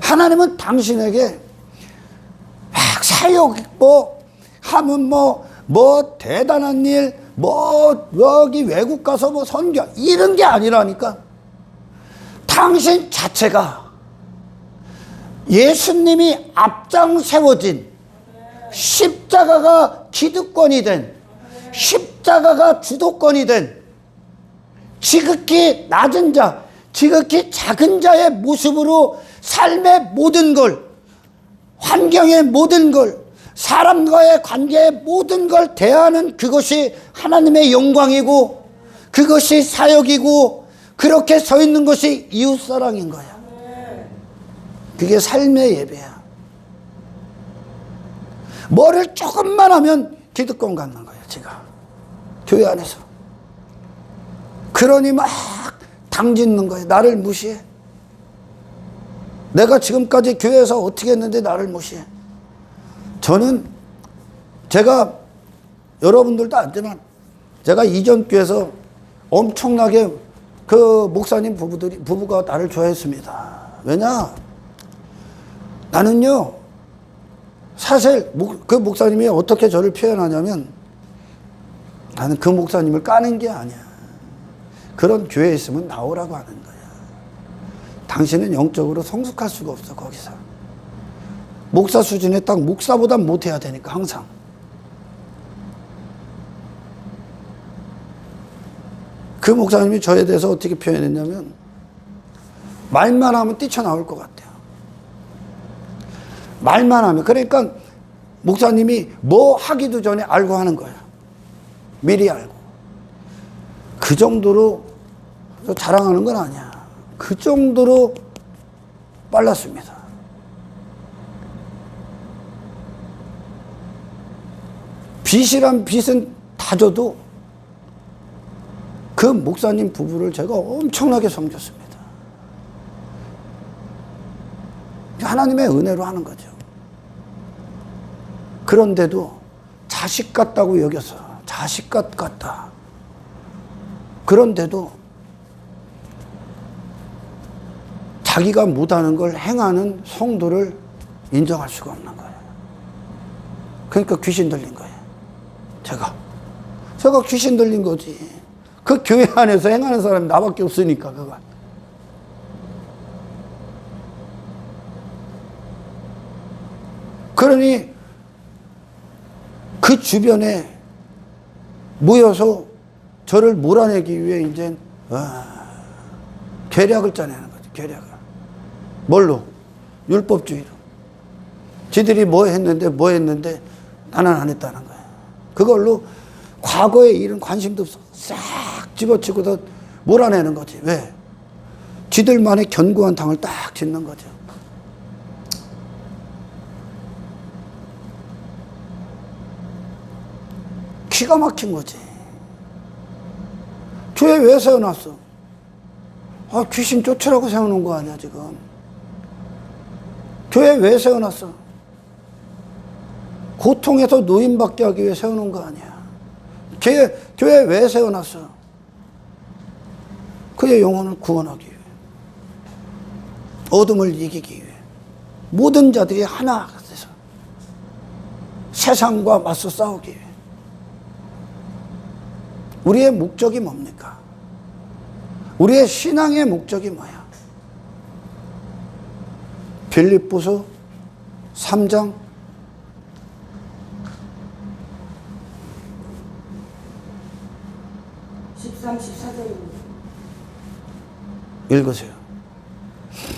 하나님은 당신에게 막 사역 하면 대단한 일, 여기 외국 가서 선교, 이런 게 아니라니까. 당신 자체가 예수님이 앞장 세워진 십자가가 기득권이 된, 십자가가 주도권이 된 지극히 낮은 자, 지극히 작은 자의 모습으로 삶의 모든 걸, 환경의 모든 걸, 사람과의 관계의 모든 걸 대하는 그것이 하나님의 영광이고, 그것이 사역이고, 그렇게 서 있는 것이 이웃사랑인 거야. 그게 삶의 예배야. 뭐를 조금만 하면 기득권 갖는 거야, 제가. 교회 안에서. 그러니 막 당짓는 거야. 나를 무시해. 내가 지금까지 교회에서 어떻게 했는데 나를 무시해. 저는 제가 여러분들도 알지만 제가 이전 교회에서 엄청나게 그 목사님 부부가 나를 좋아했습니다. 왜냐? 나는요, 사실 그 목사님이 어떻게 저를 표현하냐면 나는 그 목사님을 까는 게 아니야. 그런 교회에 있으면 나오라고 하는 거야. 당신은 영적으로 성숙할 수가 없어, 거기서. 목사 수준에 딱 목사보다 못해야 되니까, 항상. 그 목사님이 저에 대해서 어떻게 표현했냐면 말만 하면 뛰쳐나올 것 같아요. 말만 하면. 그러니까 목사님이 뭐 하기도 전에 알고 하는 거예요. 미리 알고. 그 정도로 자랑하는 건 아니야. 그 정도로 빨랐습니다. 빚이란 빚은 다 줘도 그 목사님 부부를 제가 엄청나게 섬겼습니다. 하나님의 은혜로 하는 거죠. 그런데도 자식 같다고 여겨서 자식 같다. 그런데도 자기가 못하는 걸 행하는 성도를 인정할 수가 없는 거예요. 그러니까 귀신 들린 거예요. 제가 귀신 들린 거지. 그 교회 안에서 행하는 사람이 나밖에 없으니까, 그거. 그러니 그 주변에 모여서 저를 몰아내기 위해 이제 계략을 짜내는 거죠. 계략을. 뭘로? 율법주의로. 지들이 뭐 했는데 나는 안 했다는 거예요. 그걸로 과거의 일은 관심도 없어. 싹 집어치고서 몰아내는 거지. 왜? 지들만의 견고한 당을 딱 짓는 거죠. 기가 막힌 거지. 교회 왜 세워놨어? 귀신 쫓으라고 세워놓은 거 아니야, 지금. 교회 왜 세워놨어? 고통에서 노임받게 하기 위해 세워놓은 거 아니야. 교회 왜 세워놨어? 그의 영혼을 구원하기 위해. 어둠을 이기기 위해. 모든 자들이 하나 돼서 세상과 맞서 싸우기 위해. 우리의 목적이 뭡니까? 우리의 신앙의 목적이 뭐야? 빌립보서 3장 13, 14절입니다. 읽으세요.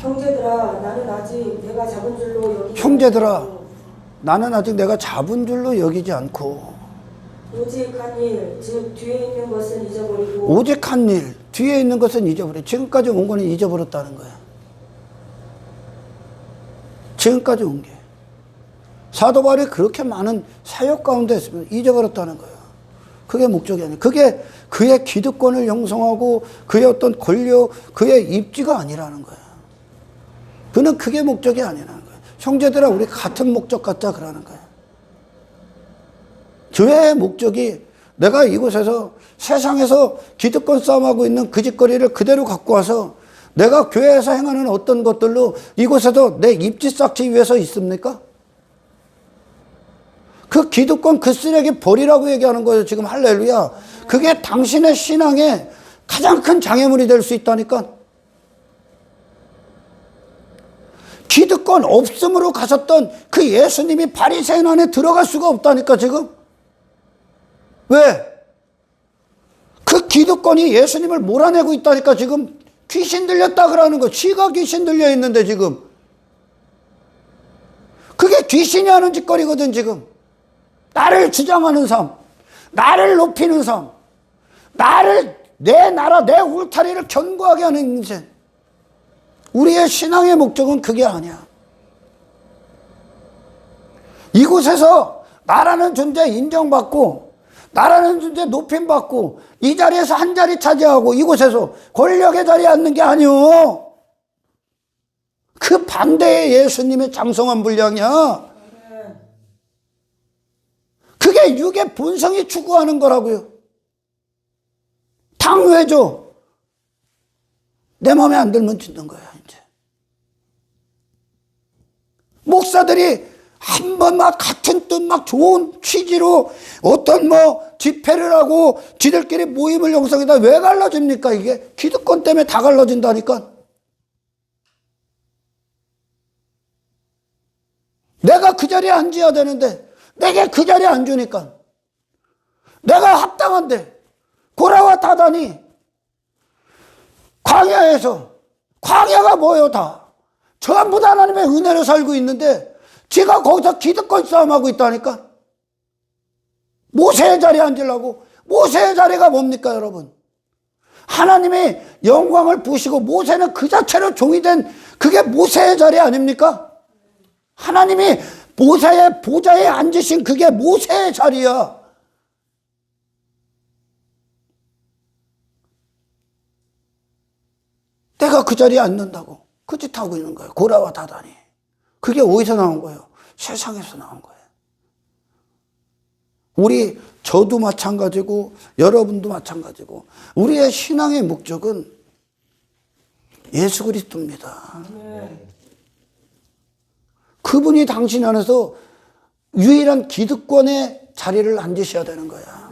형제들아, 나는 아직 내가 잡은 줄로 여기지 형제들아, 않고 나는 아직 내가 잡은 줄로 여기지 않고 오직 한 일, 즉 뒤에 있는 것은 잊어버리고 오직 한 일, 뒤에 있는 것은 잊어버려. 지금까지 온 거는 잊어버렸다는 거야. 지금까지 온 게. 사도 바울이 그렇게 많은 사역 가운데 있으면 잊어버렸다는 거야. 그게 목적이 아니야. 그게 그의 기득권을 형성하고 그의 어떤 권력, 그의 입지가 아니라는 거야. 그는 그게 목적이 아니라는 거야. 형제들아, 우리 같은 목적 갖자 그러는 거야. 교회의 목적이 내가 이곳에서 세상에서 기득권 싸움하고 있는 그 짓거리를 그대로 갖고 와서 내가 교회에서 행하는 어떤 것들로 이곳에서 내 입지 쌓기 위해서 있습니까? 그 기득권 그 쓰레기 버리라고 얘기하는 거예요. 지금 할렐루야. 그게 당신의 신앙에 가장 큰 장애물이 될 수 있다니까. 기득권 없음으로 가셨던 그 예수님이 바리새인 안에 들어갈 수가 없다니까 지금. 왜? 그 기득권이 예수님을 몰아내고 있다니까 지금. 귀신 들렸다 그러는 거. 쥐가 귀신 들려 있는데 지금. 그게 귀신이 하는 짓거리거든 지금. 나를 주장하는 삶, 나를 높이는 삶, 나를 내 나라, 내 울타리를 견고하게 하는 인생. 우리의 신앙의 목적은 그게 아니야. 이곳에서 나라는 존재 인정받고, 나라는 존재 높임받고, 이 자리에서 한 자리 차지하고, 이곳에서 권력의 자리에 앉는 게 아니오. 그 반대의 예수님의 장성한 분량이야. 그게 육의 본성이 추구하는 거라고요. 당 왜 줘? 내 마음에 안 들면 짓는 거야, 이제. 목사들이 한 번 막 같은 뜻 막 좋은 취지로 어떤 뭐 집회를 하고 지들끼리 모임을 형성해다 왜 갈라집니까? 이게 기득권 때문에 다 갈라진다니까. 내가 그 자리에 앉아야 되는데 내게 그 자리에 안 주니까. 내가 합당한데 고라와 다단이 광야에서, 광야가 뭐예요? 다 전부 다 하나님의 은혜로 살고 있는데 지가 거기서 기득권 싸움하고 있다니까. 모세의 자리에 앉으려고. 모세의 자리가 뭡니까, 여러분? 하나님의 영광을 부으시고 모세는 그 자체로 종이 된 그게 모세의 자리 아닙니까? 하나님이 모세의 보좌에 앉으신 그게 모세의 자리야. 내가 그 자리에 앉는다고 그 짓 하고 있는 거예요. 고라와 다단이. 그게 어디서 나온 거예요? 세상에서 나온 거예요. 저도 마찬가지고 여러분도 마찬가지고 우리의 신앙의 목적은 예수 그리스도입니다. 그분이 당신 안에서 유일한 기득권의 자리를 앉으셔야 되는 거야.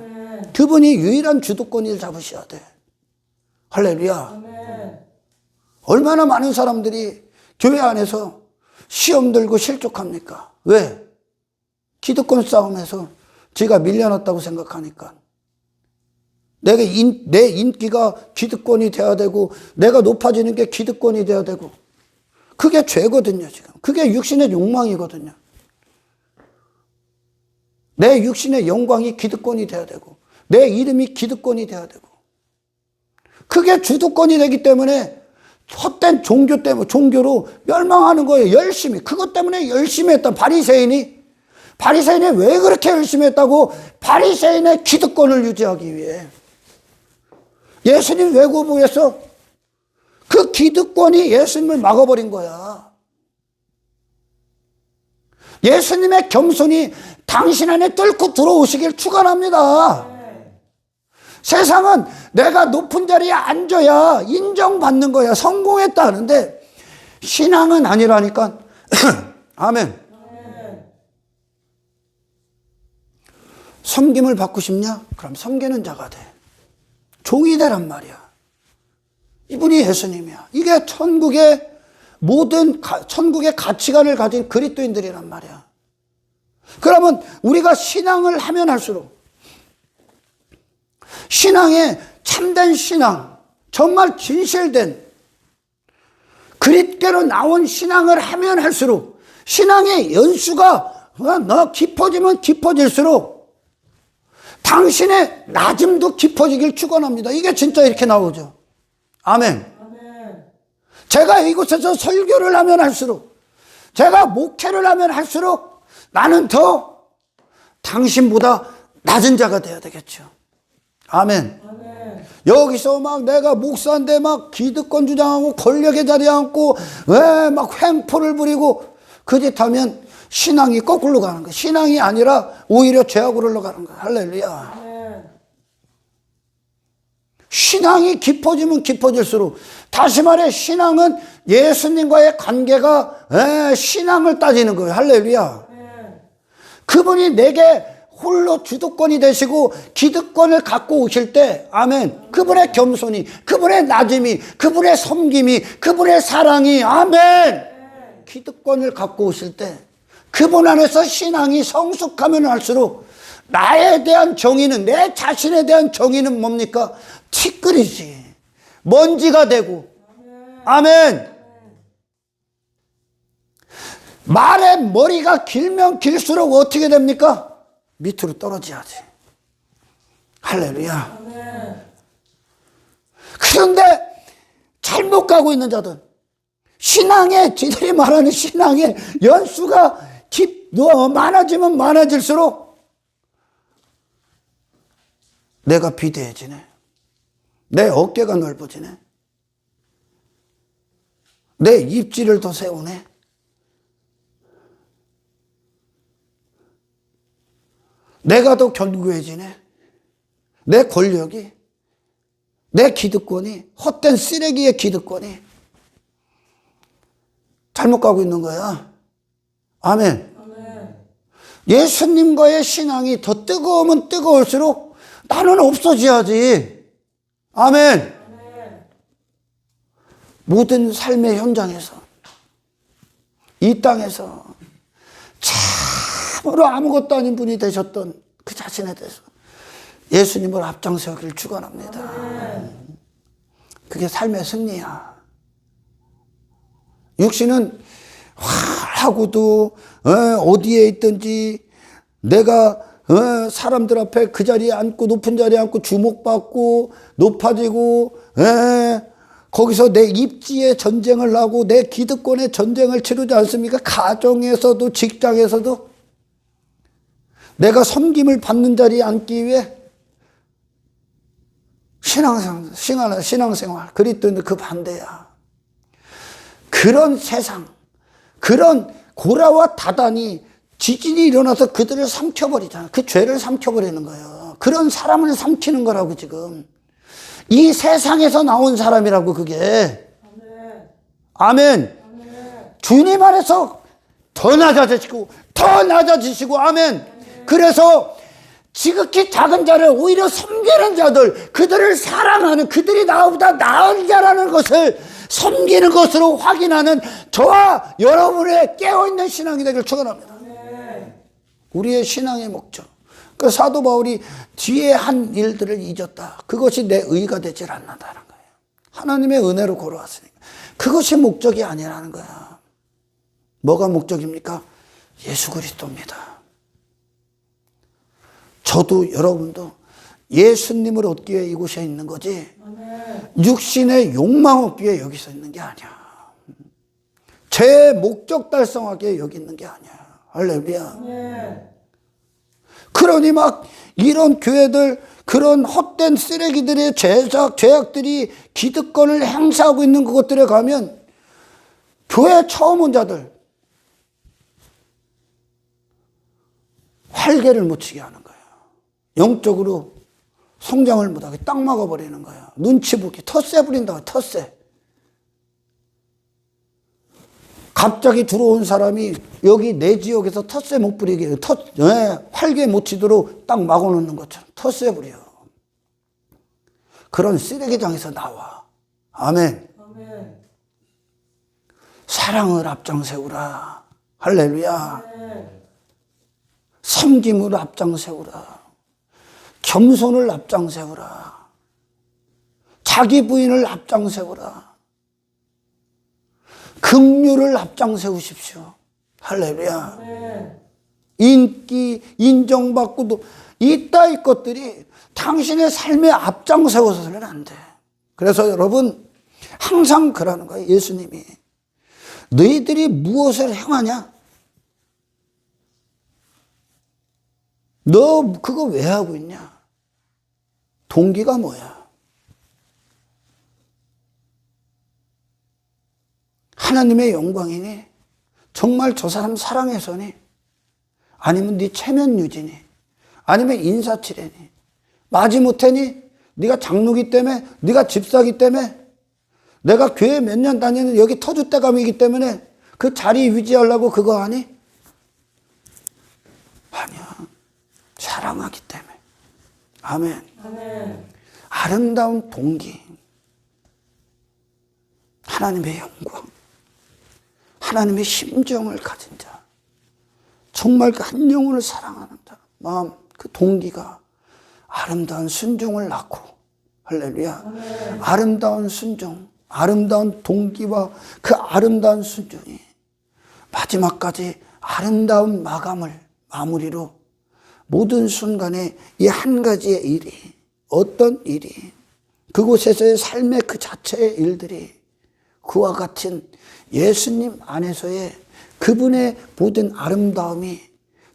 그분이 유일한 주도권을 잡으셔야 돼. 할렐루야. 얼마나 많은 사람들이 교회 안에서 시험 들고 실족합니까? 왜? 기득권 싸움에서 지가 밀려났다고 생각하니까. 내 인기가 기득권이 돼야 되고 내가 높아지는 게 기득권이 돼야 되고 그게 죄거든요, 지금. 그게 육신의 욕망이거든요. 내 육신의 영광이 기득권이 돼야 되고 내 이름이 기득권이 돼야 되고 그게 주도권이 되기 때문에 헛된 종교로 멸망하는 거예요. 열심히. 그것 때문에 열심히 했던 바리새인이 왜 그렇게 열심히 했다고? 바리새인의 기득권을 유지하기 위해. 예수님 왜 거부했어? 그 기득권이 예수님을 막아버린 거야. 예수님의 겸손이 당신 안에 뚫고 들어오시길 축원합니다. 세상은 내가 높은 자리에 앉아야 인정받는 거야. 성공했다 하는데 신앙은 아니라니까. 아멘. 섬김을 받고 싶냐? 그럼 섬기는 자가 돼. 종이 되란 말이야. 이분이 예수님이야. 이게 천국의 천국의 가치관을 가진 그리스도인들이란 말이야. 그러면 우리가 신앙을 하면 할수록 신앙의 참된 신앙, 정말 진실된 그리스도로 나온 신앙을 하면 할수록 신앙의 연수가 너 깊어지면 깊어질수록 당신의 낮음도 깊어지길 축원합니다. 이게 진짜 이렇게 나오죠. 아멘. 제가 이곳에서 설교를 하면 할수록 제가 목회를 하면 할수록 나는 더 당신보다 낮은 자가 돼야 되겠죠. 아멘. 여기서 막 내가 목사인데 막 기득권 주장하고 권력의 자리에 앉고 왜 막 횡포를 부리고 그 짓 하면 신앙이 거꾸로 가는 거야. 신앙이 아니라 오히려 죄악으로 흘러가는 거야. 할렐루야. 신앙이 깊어지면 깊어질수록, 다시 말해 신앙은 예수님과의 관계가 신앙을 따지는 거예요. 할렐루야. 그분이 내게 홀로 주도권이 되시고 기득권을 갖고 오실 때, 아멘, 그분의 겸손이, 그분의 낮음이, 그분의 섬김이, 그분의 사랑이, 아멘, 기득권을 갖고 오실 때 그분 안에서 신앙이 성숙하면 할수록 나에 대한 정의는, 내 자신에 대한 정의는 뭡니까? 티끌이지, 먼지가 되고, 아멘. 말의 머리가 길면 길수록 어떻게 됩니까? 밑으로 떨어져야지. 할렐루야. 그런데 잘못 가고 있는 자들, 신앙의, 지들이 말하는 신앙의 연수가 많아지면 많아질수록 내가 비대해지네. 내 어깨가 넓어지네. 내 입지를 더 세우네. 내가 더 견고해지네. 내 권력이, 내 기득권이, 헛된 쓰레기의 기득권이 잘못 가고 있는 거야. 아멘. 예수님과의 신앙이 더 뜨거우면 뜨거울수록 나는 없어져야지. 아멘. 모든 삶의 현장에서, 이 땅에서 참으로 아무것도 아닌 분이 되셨던 그 자신에 대해서 예수님을 앞장서기를 축원합니다. 그게 삶의 승리야. 육신은 하고도 어디에 있든지 내가 사람들 앞에 그 자리에 앉고 높은 자리에 앉고 주목받고 높아지고 거기서 내 입지에 전쟁을 하고 내 기득권의 전쟁을 치르지 않습니까? 가정에서도 직장에서도 내가 섬김을 받는 자리에 앉기 위해 신앙생활 그리스도인들 그 반대야. 그런 세상, 그런 고라와 다단이 지진이 일어나서 그들을 삼켜버리잖아. 그 죄를 삼켜버리는 거예요. 그런 사람을 삼키는 거라고 지금. 이 세상에서 나온 사람이라고 그게. 아멘. 주님 안에서 더 낮아지시고 더 낮아지시고 아멘. 그래서 지극히 작은 자를 오히려 섬기는 자들, 그들을 사랑하는, 그들이 나보다 나은 자라는 것을 섬기는 것으로 확인하는 저와 여러분의 깨어있는 신앙이 되길 축원합니다. 우리의 신앙의 목적. 그 사도 바울이 뒤에 한 일들을 잊었다. 그것이 내 의가 되질 않는다는 거예요. 하나님의 은혜로 걸어왔으니까. 그것이 목적이 아니라는 거야. 뭐가 목적입니까? 예수 그리스도입니다. 저도 여러분도 예수님을 얻기 위해 이곳에 있는 거지 육신의 욕망 얻기 위해 여기서 있는 게 아니야. 제 목적 달성하기 위해 여기 있는 게 아니야. 할렐루야. 그러니 막 이런 교회들, 그런 헛된 쓰레기들의 죄악들이 기득권을 행사하고 있는 그것들에 가면 교회 처음 온 자들 활개를 못 치게 하는 거예요. 영적으로 성장을 못하게 딱 막아버리는 거예요. 눈치 보기, 텃세 부린다고, 텃세. 갑자기 들어온 사람이 여기 내 지역에서 텃세 못 부리게, 활개 못 치도록 딱 막아놓는 것처럼 텃세 부려. 그런 쓰레기장에서 나와. 아멘. 사랑을 앞장세우라. 할렐루야. 섬김을 앞장세우라. 겸손을 앞장세우라. 자기 부인을 앞장세우라. 긍휼을 앞장세우십시오. 할렐루야. 인기, 인정받고도 이따위 것들이 당신의 삶에 앞장세워서는 안 돼. 그래서 여러분 항상 그러는 거예요. 예수님이 너희들이 무엇을 행하냐? 너 그거 왜 하고 있냐? 동기가 뭐야? 하나님의 영광이니? 정말 저 사람 사랑해서니? 아니면 네 체면 유지니? 아니면 인사치레니? 마지못해니? 네가 장로기 때문에? 네가 집사기 때문에? 내가 교회 몇 년 다니는 여기 터줏대감이기 때문에 그 자리 유지하려고 그거 하니? 아니야. 사랑하기 때문에. 아멘. 아름다운 동기. 하나님의 영광. 하나님의 심정을 가진 자. 정말 그 한 영혼을 사랑하는 자. 마음, 그 동기가 아름다운 순종을 낳고. 할렐루야. 아름다운 순종. 아름다운 동기와 그 아름다운 순종이 마지막까지 아름다운 마무리로 모든 순간에 이 한 가지의 일이, 어떤 일이 그곳에서의 삶의 그 자체의 일들이 그와 같은 예수님 안에서의 그분의 모든 아름다움이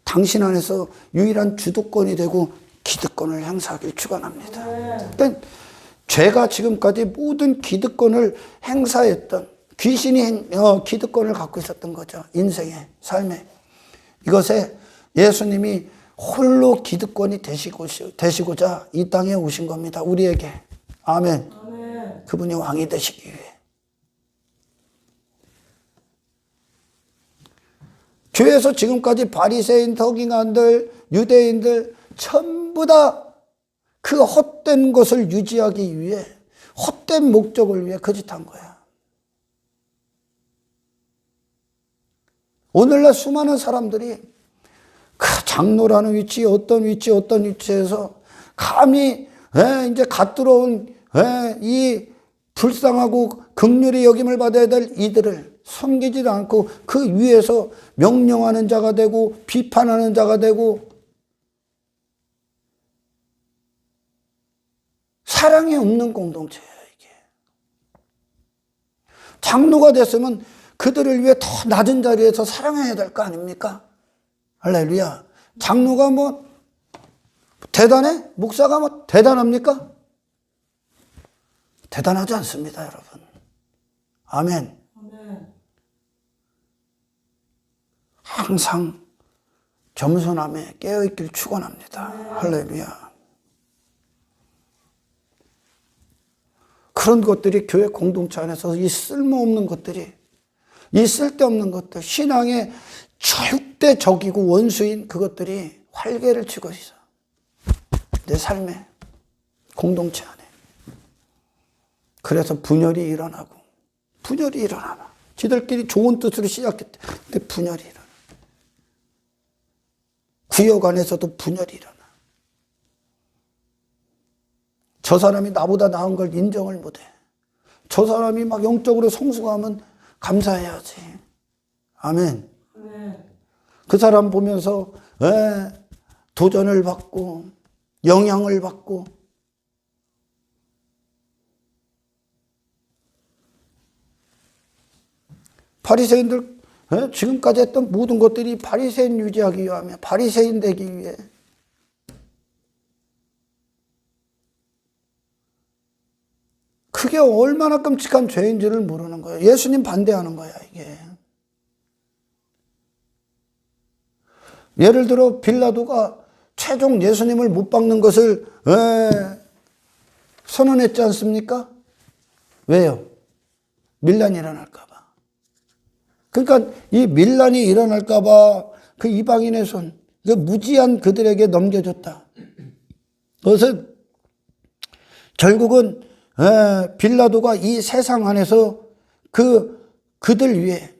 당신 안에서 유일한 주도권이 되고 기득권을 행사하길 축원합니다. 그러니까 죄가 지금까지 모든 기득권을 행사했던, 귀신이 기득권을 갖고 있었던 거죠. 인생의 삶에. 이것에 예수님이 홀로 기득권이 되시고자 이 땅에 오신 겁니다. 우리에게. 아멘. 아멘. 그분이 왕이 되시기 위해. 교회에서 지금까지 바리새인, 서기관들, 유대인들 전부 다 그 헛된 것을 유지하기 위해, 헛된 목적을 위해 거짓한 거야. 오늘날 수많은 사람들이 그 장로라는 위치, 어떤 위치에서 감히 이제 갓 들어온 이 불쌍하고 긍휼히 여김을 받아야 될 이들을 섬기지도 않고 그 위에서 명령하는 자가 되고 비판하는 자가 되고 사랑이 없는 공동체예요, 이게. 장로가 됐으면 그들을 위해 더 낮은 자리에서 사랑해야 될 거 아닙니까? 할렐루야. 장로가 뭐 대단해? 목사가 뭐 대단합니까? 대단하지 않습니다, 여러분. 아멘. 아멘. 항상 겸손함에 깨어있길 축원합니다. 할렐루야. 그런 것들이 교회 공동체 안에서 이 쓸모없는 것들이, 이 쓸데없는 것들, 신앙의 절대 적이고 원수인 그것들이 활개를 치고 있어. 내 삶에, 공동체 안에. 그래서 분열이 일어나고, 분열이 일어나나. 지들끼리 좋은 뜻으로 시작했대. 근데 분열이 일어나. 구역 안에서도 분열이 일어나. 저 사람이 나보다 나은 걸 인정을 못해. 저 사람이 막 영적으로 성숙하면 감사해야지. 아멘. 그 사람 보면서 도전을 받고 영향을 받고 바리새인들 지금까지 했던 모든 것들이 바리새인 유지하기 위하며 바리새인 되기 위해 그게 얼마나 끔찍한 죄인지를 모르는 거예요. 예수님 반대하는 거야, 이게. 예를 들어 빌라도가 최종 예수님을 못 박는 것을 선언했지 않습니까? 왜요? 밀란이 일어날까 봐. 그러니까 이 밀란이 일어날까 봐 그 이방인의 손, 그 무지한 그들에게 넘겨줬다. 그래서 결국은 빌라도가 이 세상 안에서 그들 위에,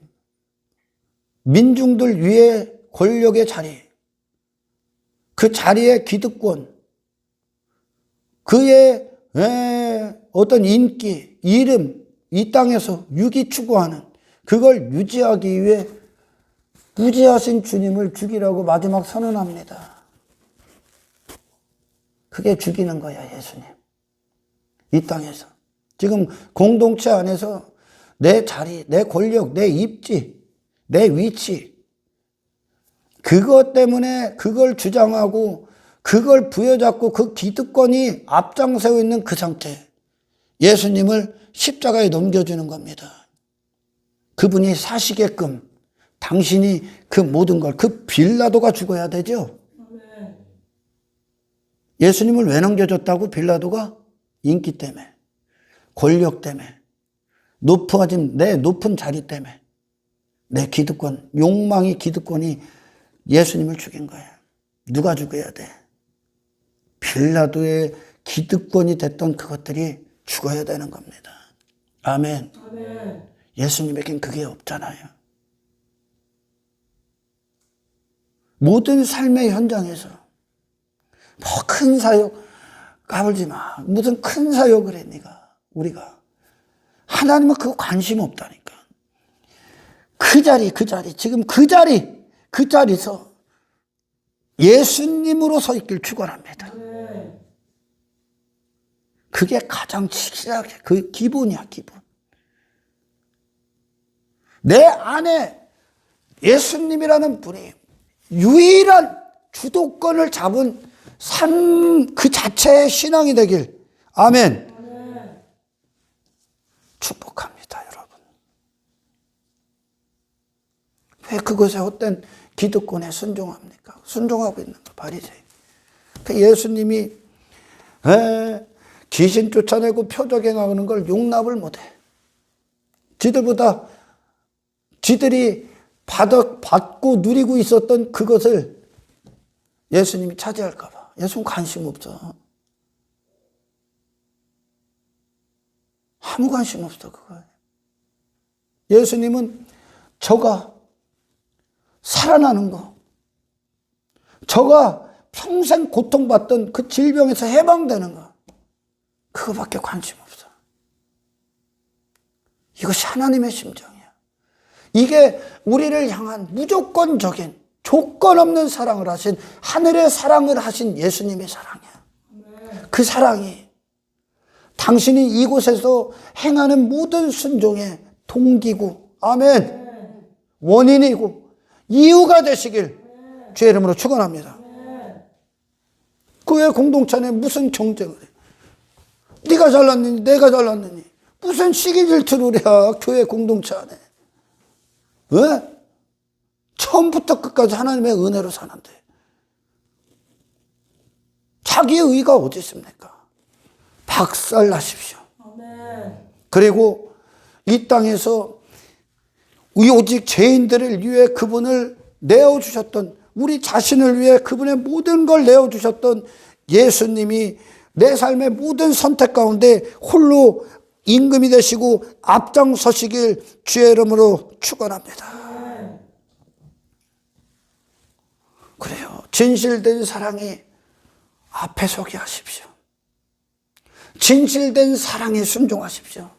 민중들 위에 권력의 자리, 그 자리의 기득권, 그의 어떤 인기, 이름, 이 땅에서 유기 추구하는 그걸 유지하기 위해 무지하신 주님을 죽이라고 마지막 선언합니다. 그게 죽이는 거야, 예수님. 이 땅에서. 지금 공동체 안에서 내 자리, 내 권력, 내 입지, 내 위치, 그것 때문에 그걸 주장하고 그걸 부여잡고 그 기득권이 앞장서고 있는 그 상태. 예수님을 십자가에 넘겨주는 겁니다. 그분이 사시게끔 당신이 그 모든 걸, 그 빌라도가 죽어야 되죠. 예수님을 왜 넘겨줬다고? 빌라도가? 인기 때문에, 권력 때문에, 높아진 내 높은 자리 때문에, 내 기득권, 욕망이 기득권이 예수님을 죽인 거예요. 누가 죽어야 돼? 빌라도의 기득권이 됐던 그것들이 죽어야 되는 겁니다. 아멘. 아멘. 예수님에겐 그게 없잖아요. 모든 삶의 현장에서 뭐 큰 사역 까불지 마. 무슨 큰 사역을 해 네가. 우리가 하나님은 그거 관심 없다니까. 그 자리 지금 그 자리에서 예수님으로 서 있길 축원합니다. 그게 가장 시작해. 그 기본이야, 기본. 내 안에 예수님이라는 분이 유일한 주도권을 잡은 삶 그 자체의 신앙이 되길. 아멘. 축복합니다, 여러분. 왜 그것에 헛된 기득권에 순종합니까? 순종하고 있는 거 바리새인. 예수님이 귀신 쫓아내고 표적행하는 걸 용납을 못해. 지들이 받고 누리고 있었던 그것을 예수님이 차지할까 봐. 예수는 관심 없어. 아무 관심 없어, 그거에. 예수님은 저가 살아나는 거, 저가 평생 고통받던 그 질병에서 해방되는 거, 그거밖에 관심 없어. 이것이 하나님의 심정이야. 이게 우리를 향한 무조건적인 조건 없는 사랑을 하신, 하늘의 사랑을 하신 예수님의 사랑이야. 그 사랑이 당신이 이곳에서 행하는 모든 순종의 동기고, 아멘, 원인이고 이유가 되시길 주의 이름으로 축원합니다. 교회 공동체 안에 무슨 경쟁을 해? 네가 잘났느니 내가 잘났느니 무슨 시기 질투를 해? 교회 공동체 안에 왜? 처음부터 끝까지 하나님의 은혜로 사는데 자기의 의가 어디 있습니까? 박살나십시오. 그리고 이 땅에서 오직 죄인들을 위해 그분을 내어주셨던, 우리 자신을 위해 그분의 모든 걸 내어주셨던 예수님이 내 삶의 모든 선택 가운데 홀로 임금이 되시고 앞장서시길 주의 이름으로 축원합니다. 그래요. 진실된 사랑이 앞에 서게 하십시오. 진실된 사랑에 순종하십시오.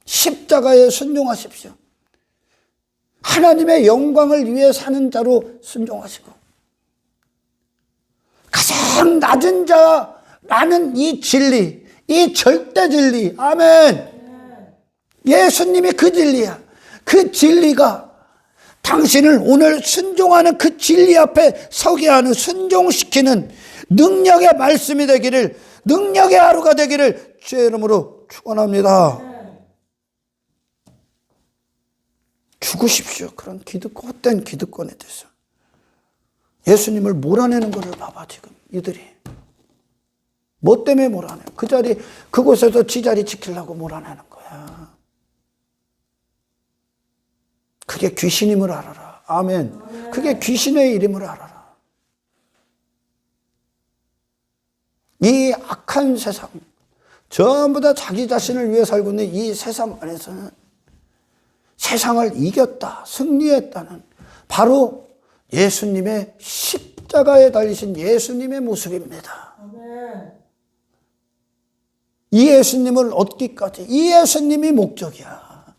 십자가에 순종하십시오. 하나님의 영광을 위해 사는 자로 순종하시고, 가장 낮은 자라는 이 진리, 이 절대 진리, 아멘. 예수님이 그 진리야. 그 진리가 당신을 오늘 순종하는 그 진리 앞에 서게 하는, 순종시키는 능력의 말씀이 되기를, 능력의 하루가 되기를 주의 이름으로 축원합니다. 죽으십시오. 그런 기득권, 헛된 기득권에 대해서. 예수님을 몰아내는 것을 봐봐, 지금 이들이. 뭐 때문에 몰아내요? 그 자리, 그곳에서 지 자리 지키려고 몰아내는 거야. 그게 귀신임을 알아라. 아멘. 그게 귀신의 일임을 알아라. 이 악한 세상, 전부 다 자기 자신을 위해 살고 있는 이 세상 안에서는 세상을 이겼다, 승리했다는 바로 예수님의 십자가에 달리신 예수님의 모습입니다. 이 예수님을 얻기까지, 이 예수님이 목적이야.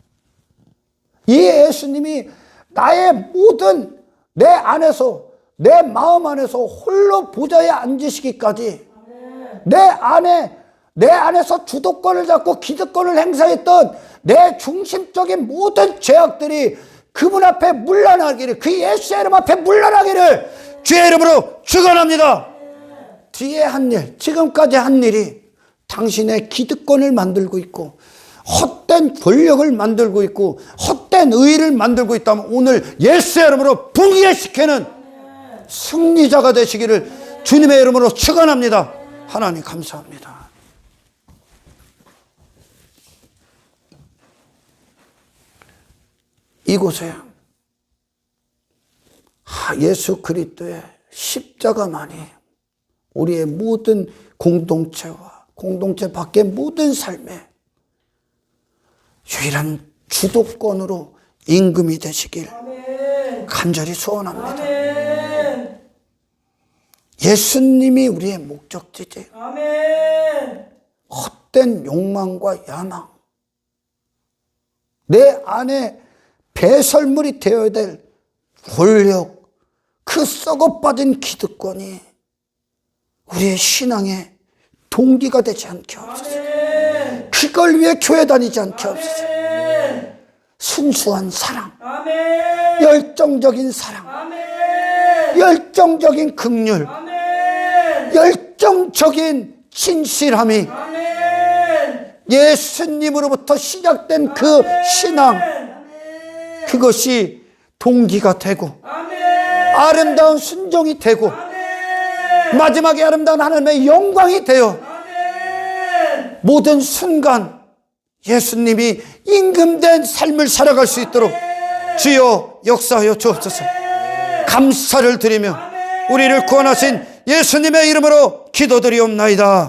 이 예수님이 나의 모든 내 안에서, 내 마음 안에서 홀로 보좌에 앉으시기까지 내 안에서 주도권을 잡고 기득권을 행사했던 내 중심적인 모든 죄악들이 그분 앞에 물러나기를, 그 예수의 이름 앞에 물러나기를 주의 이름으로 축원합니다. 뒤에 한 일, 지금까지 한 일이 당신의 기득권을 만들고 있고 헛된 권력을 만들고 있고 헛된 의의를 만들고 있다면 오늘 예수의 이름으로 붕괴시키는 승리자가 되시기를 주님의 이름으로 축원합니다. 하나님 감사합니다. 이곳에 예수 그리스도의 십자가만이 우리의 모든 공동체와 공동체 밖의 모든 삶에 유일한 주도권으로 임금이 되시길 간절히 소원합니다. 예수님이 우리의 목적지지. 헛된 욕망과 야망, 내 안에 배설물이 되어야 될 권력, 그 썩어빠진 기득권이 우리의 신앙의 동기가 되지 않게 하옵소서. 그걸 위해 교회 다니지 않게 하옵소서. 순수한 사랑, 열정적인 사랑, 열정적인 긍휼, 열정적인 진실함이 예수님으로부터 시작된 그 신앙, 그것이 동기가 되고 아름다운 순종이 되고 마지막에 아름다운 하나님의 영광이 되어 모든 순간 예수님이 임금된 삶을 살아갈 수 있도록 주여 역사하여 주옵소서. 감사를 드리며 우리를 구원하신 예수님의 이름으로 기도드리옵나이다.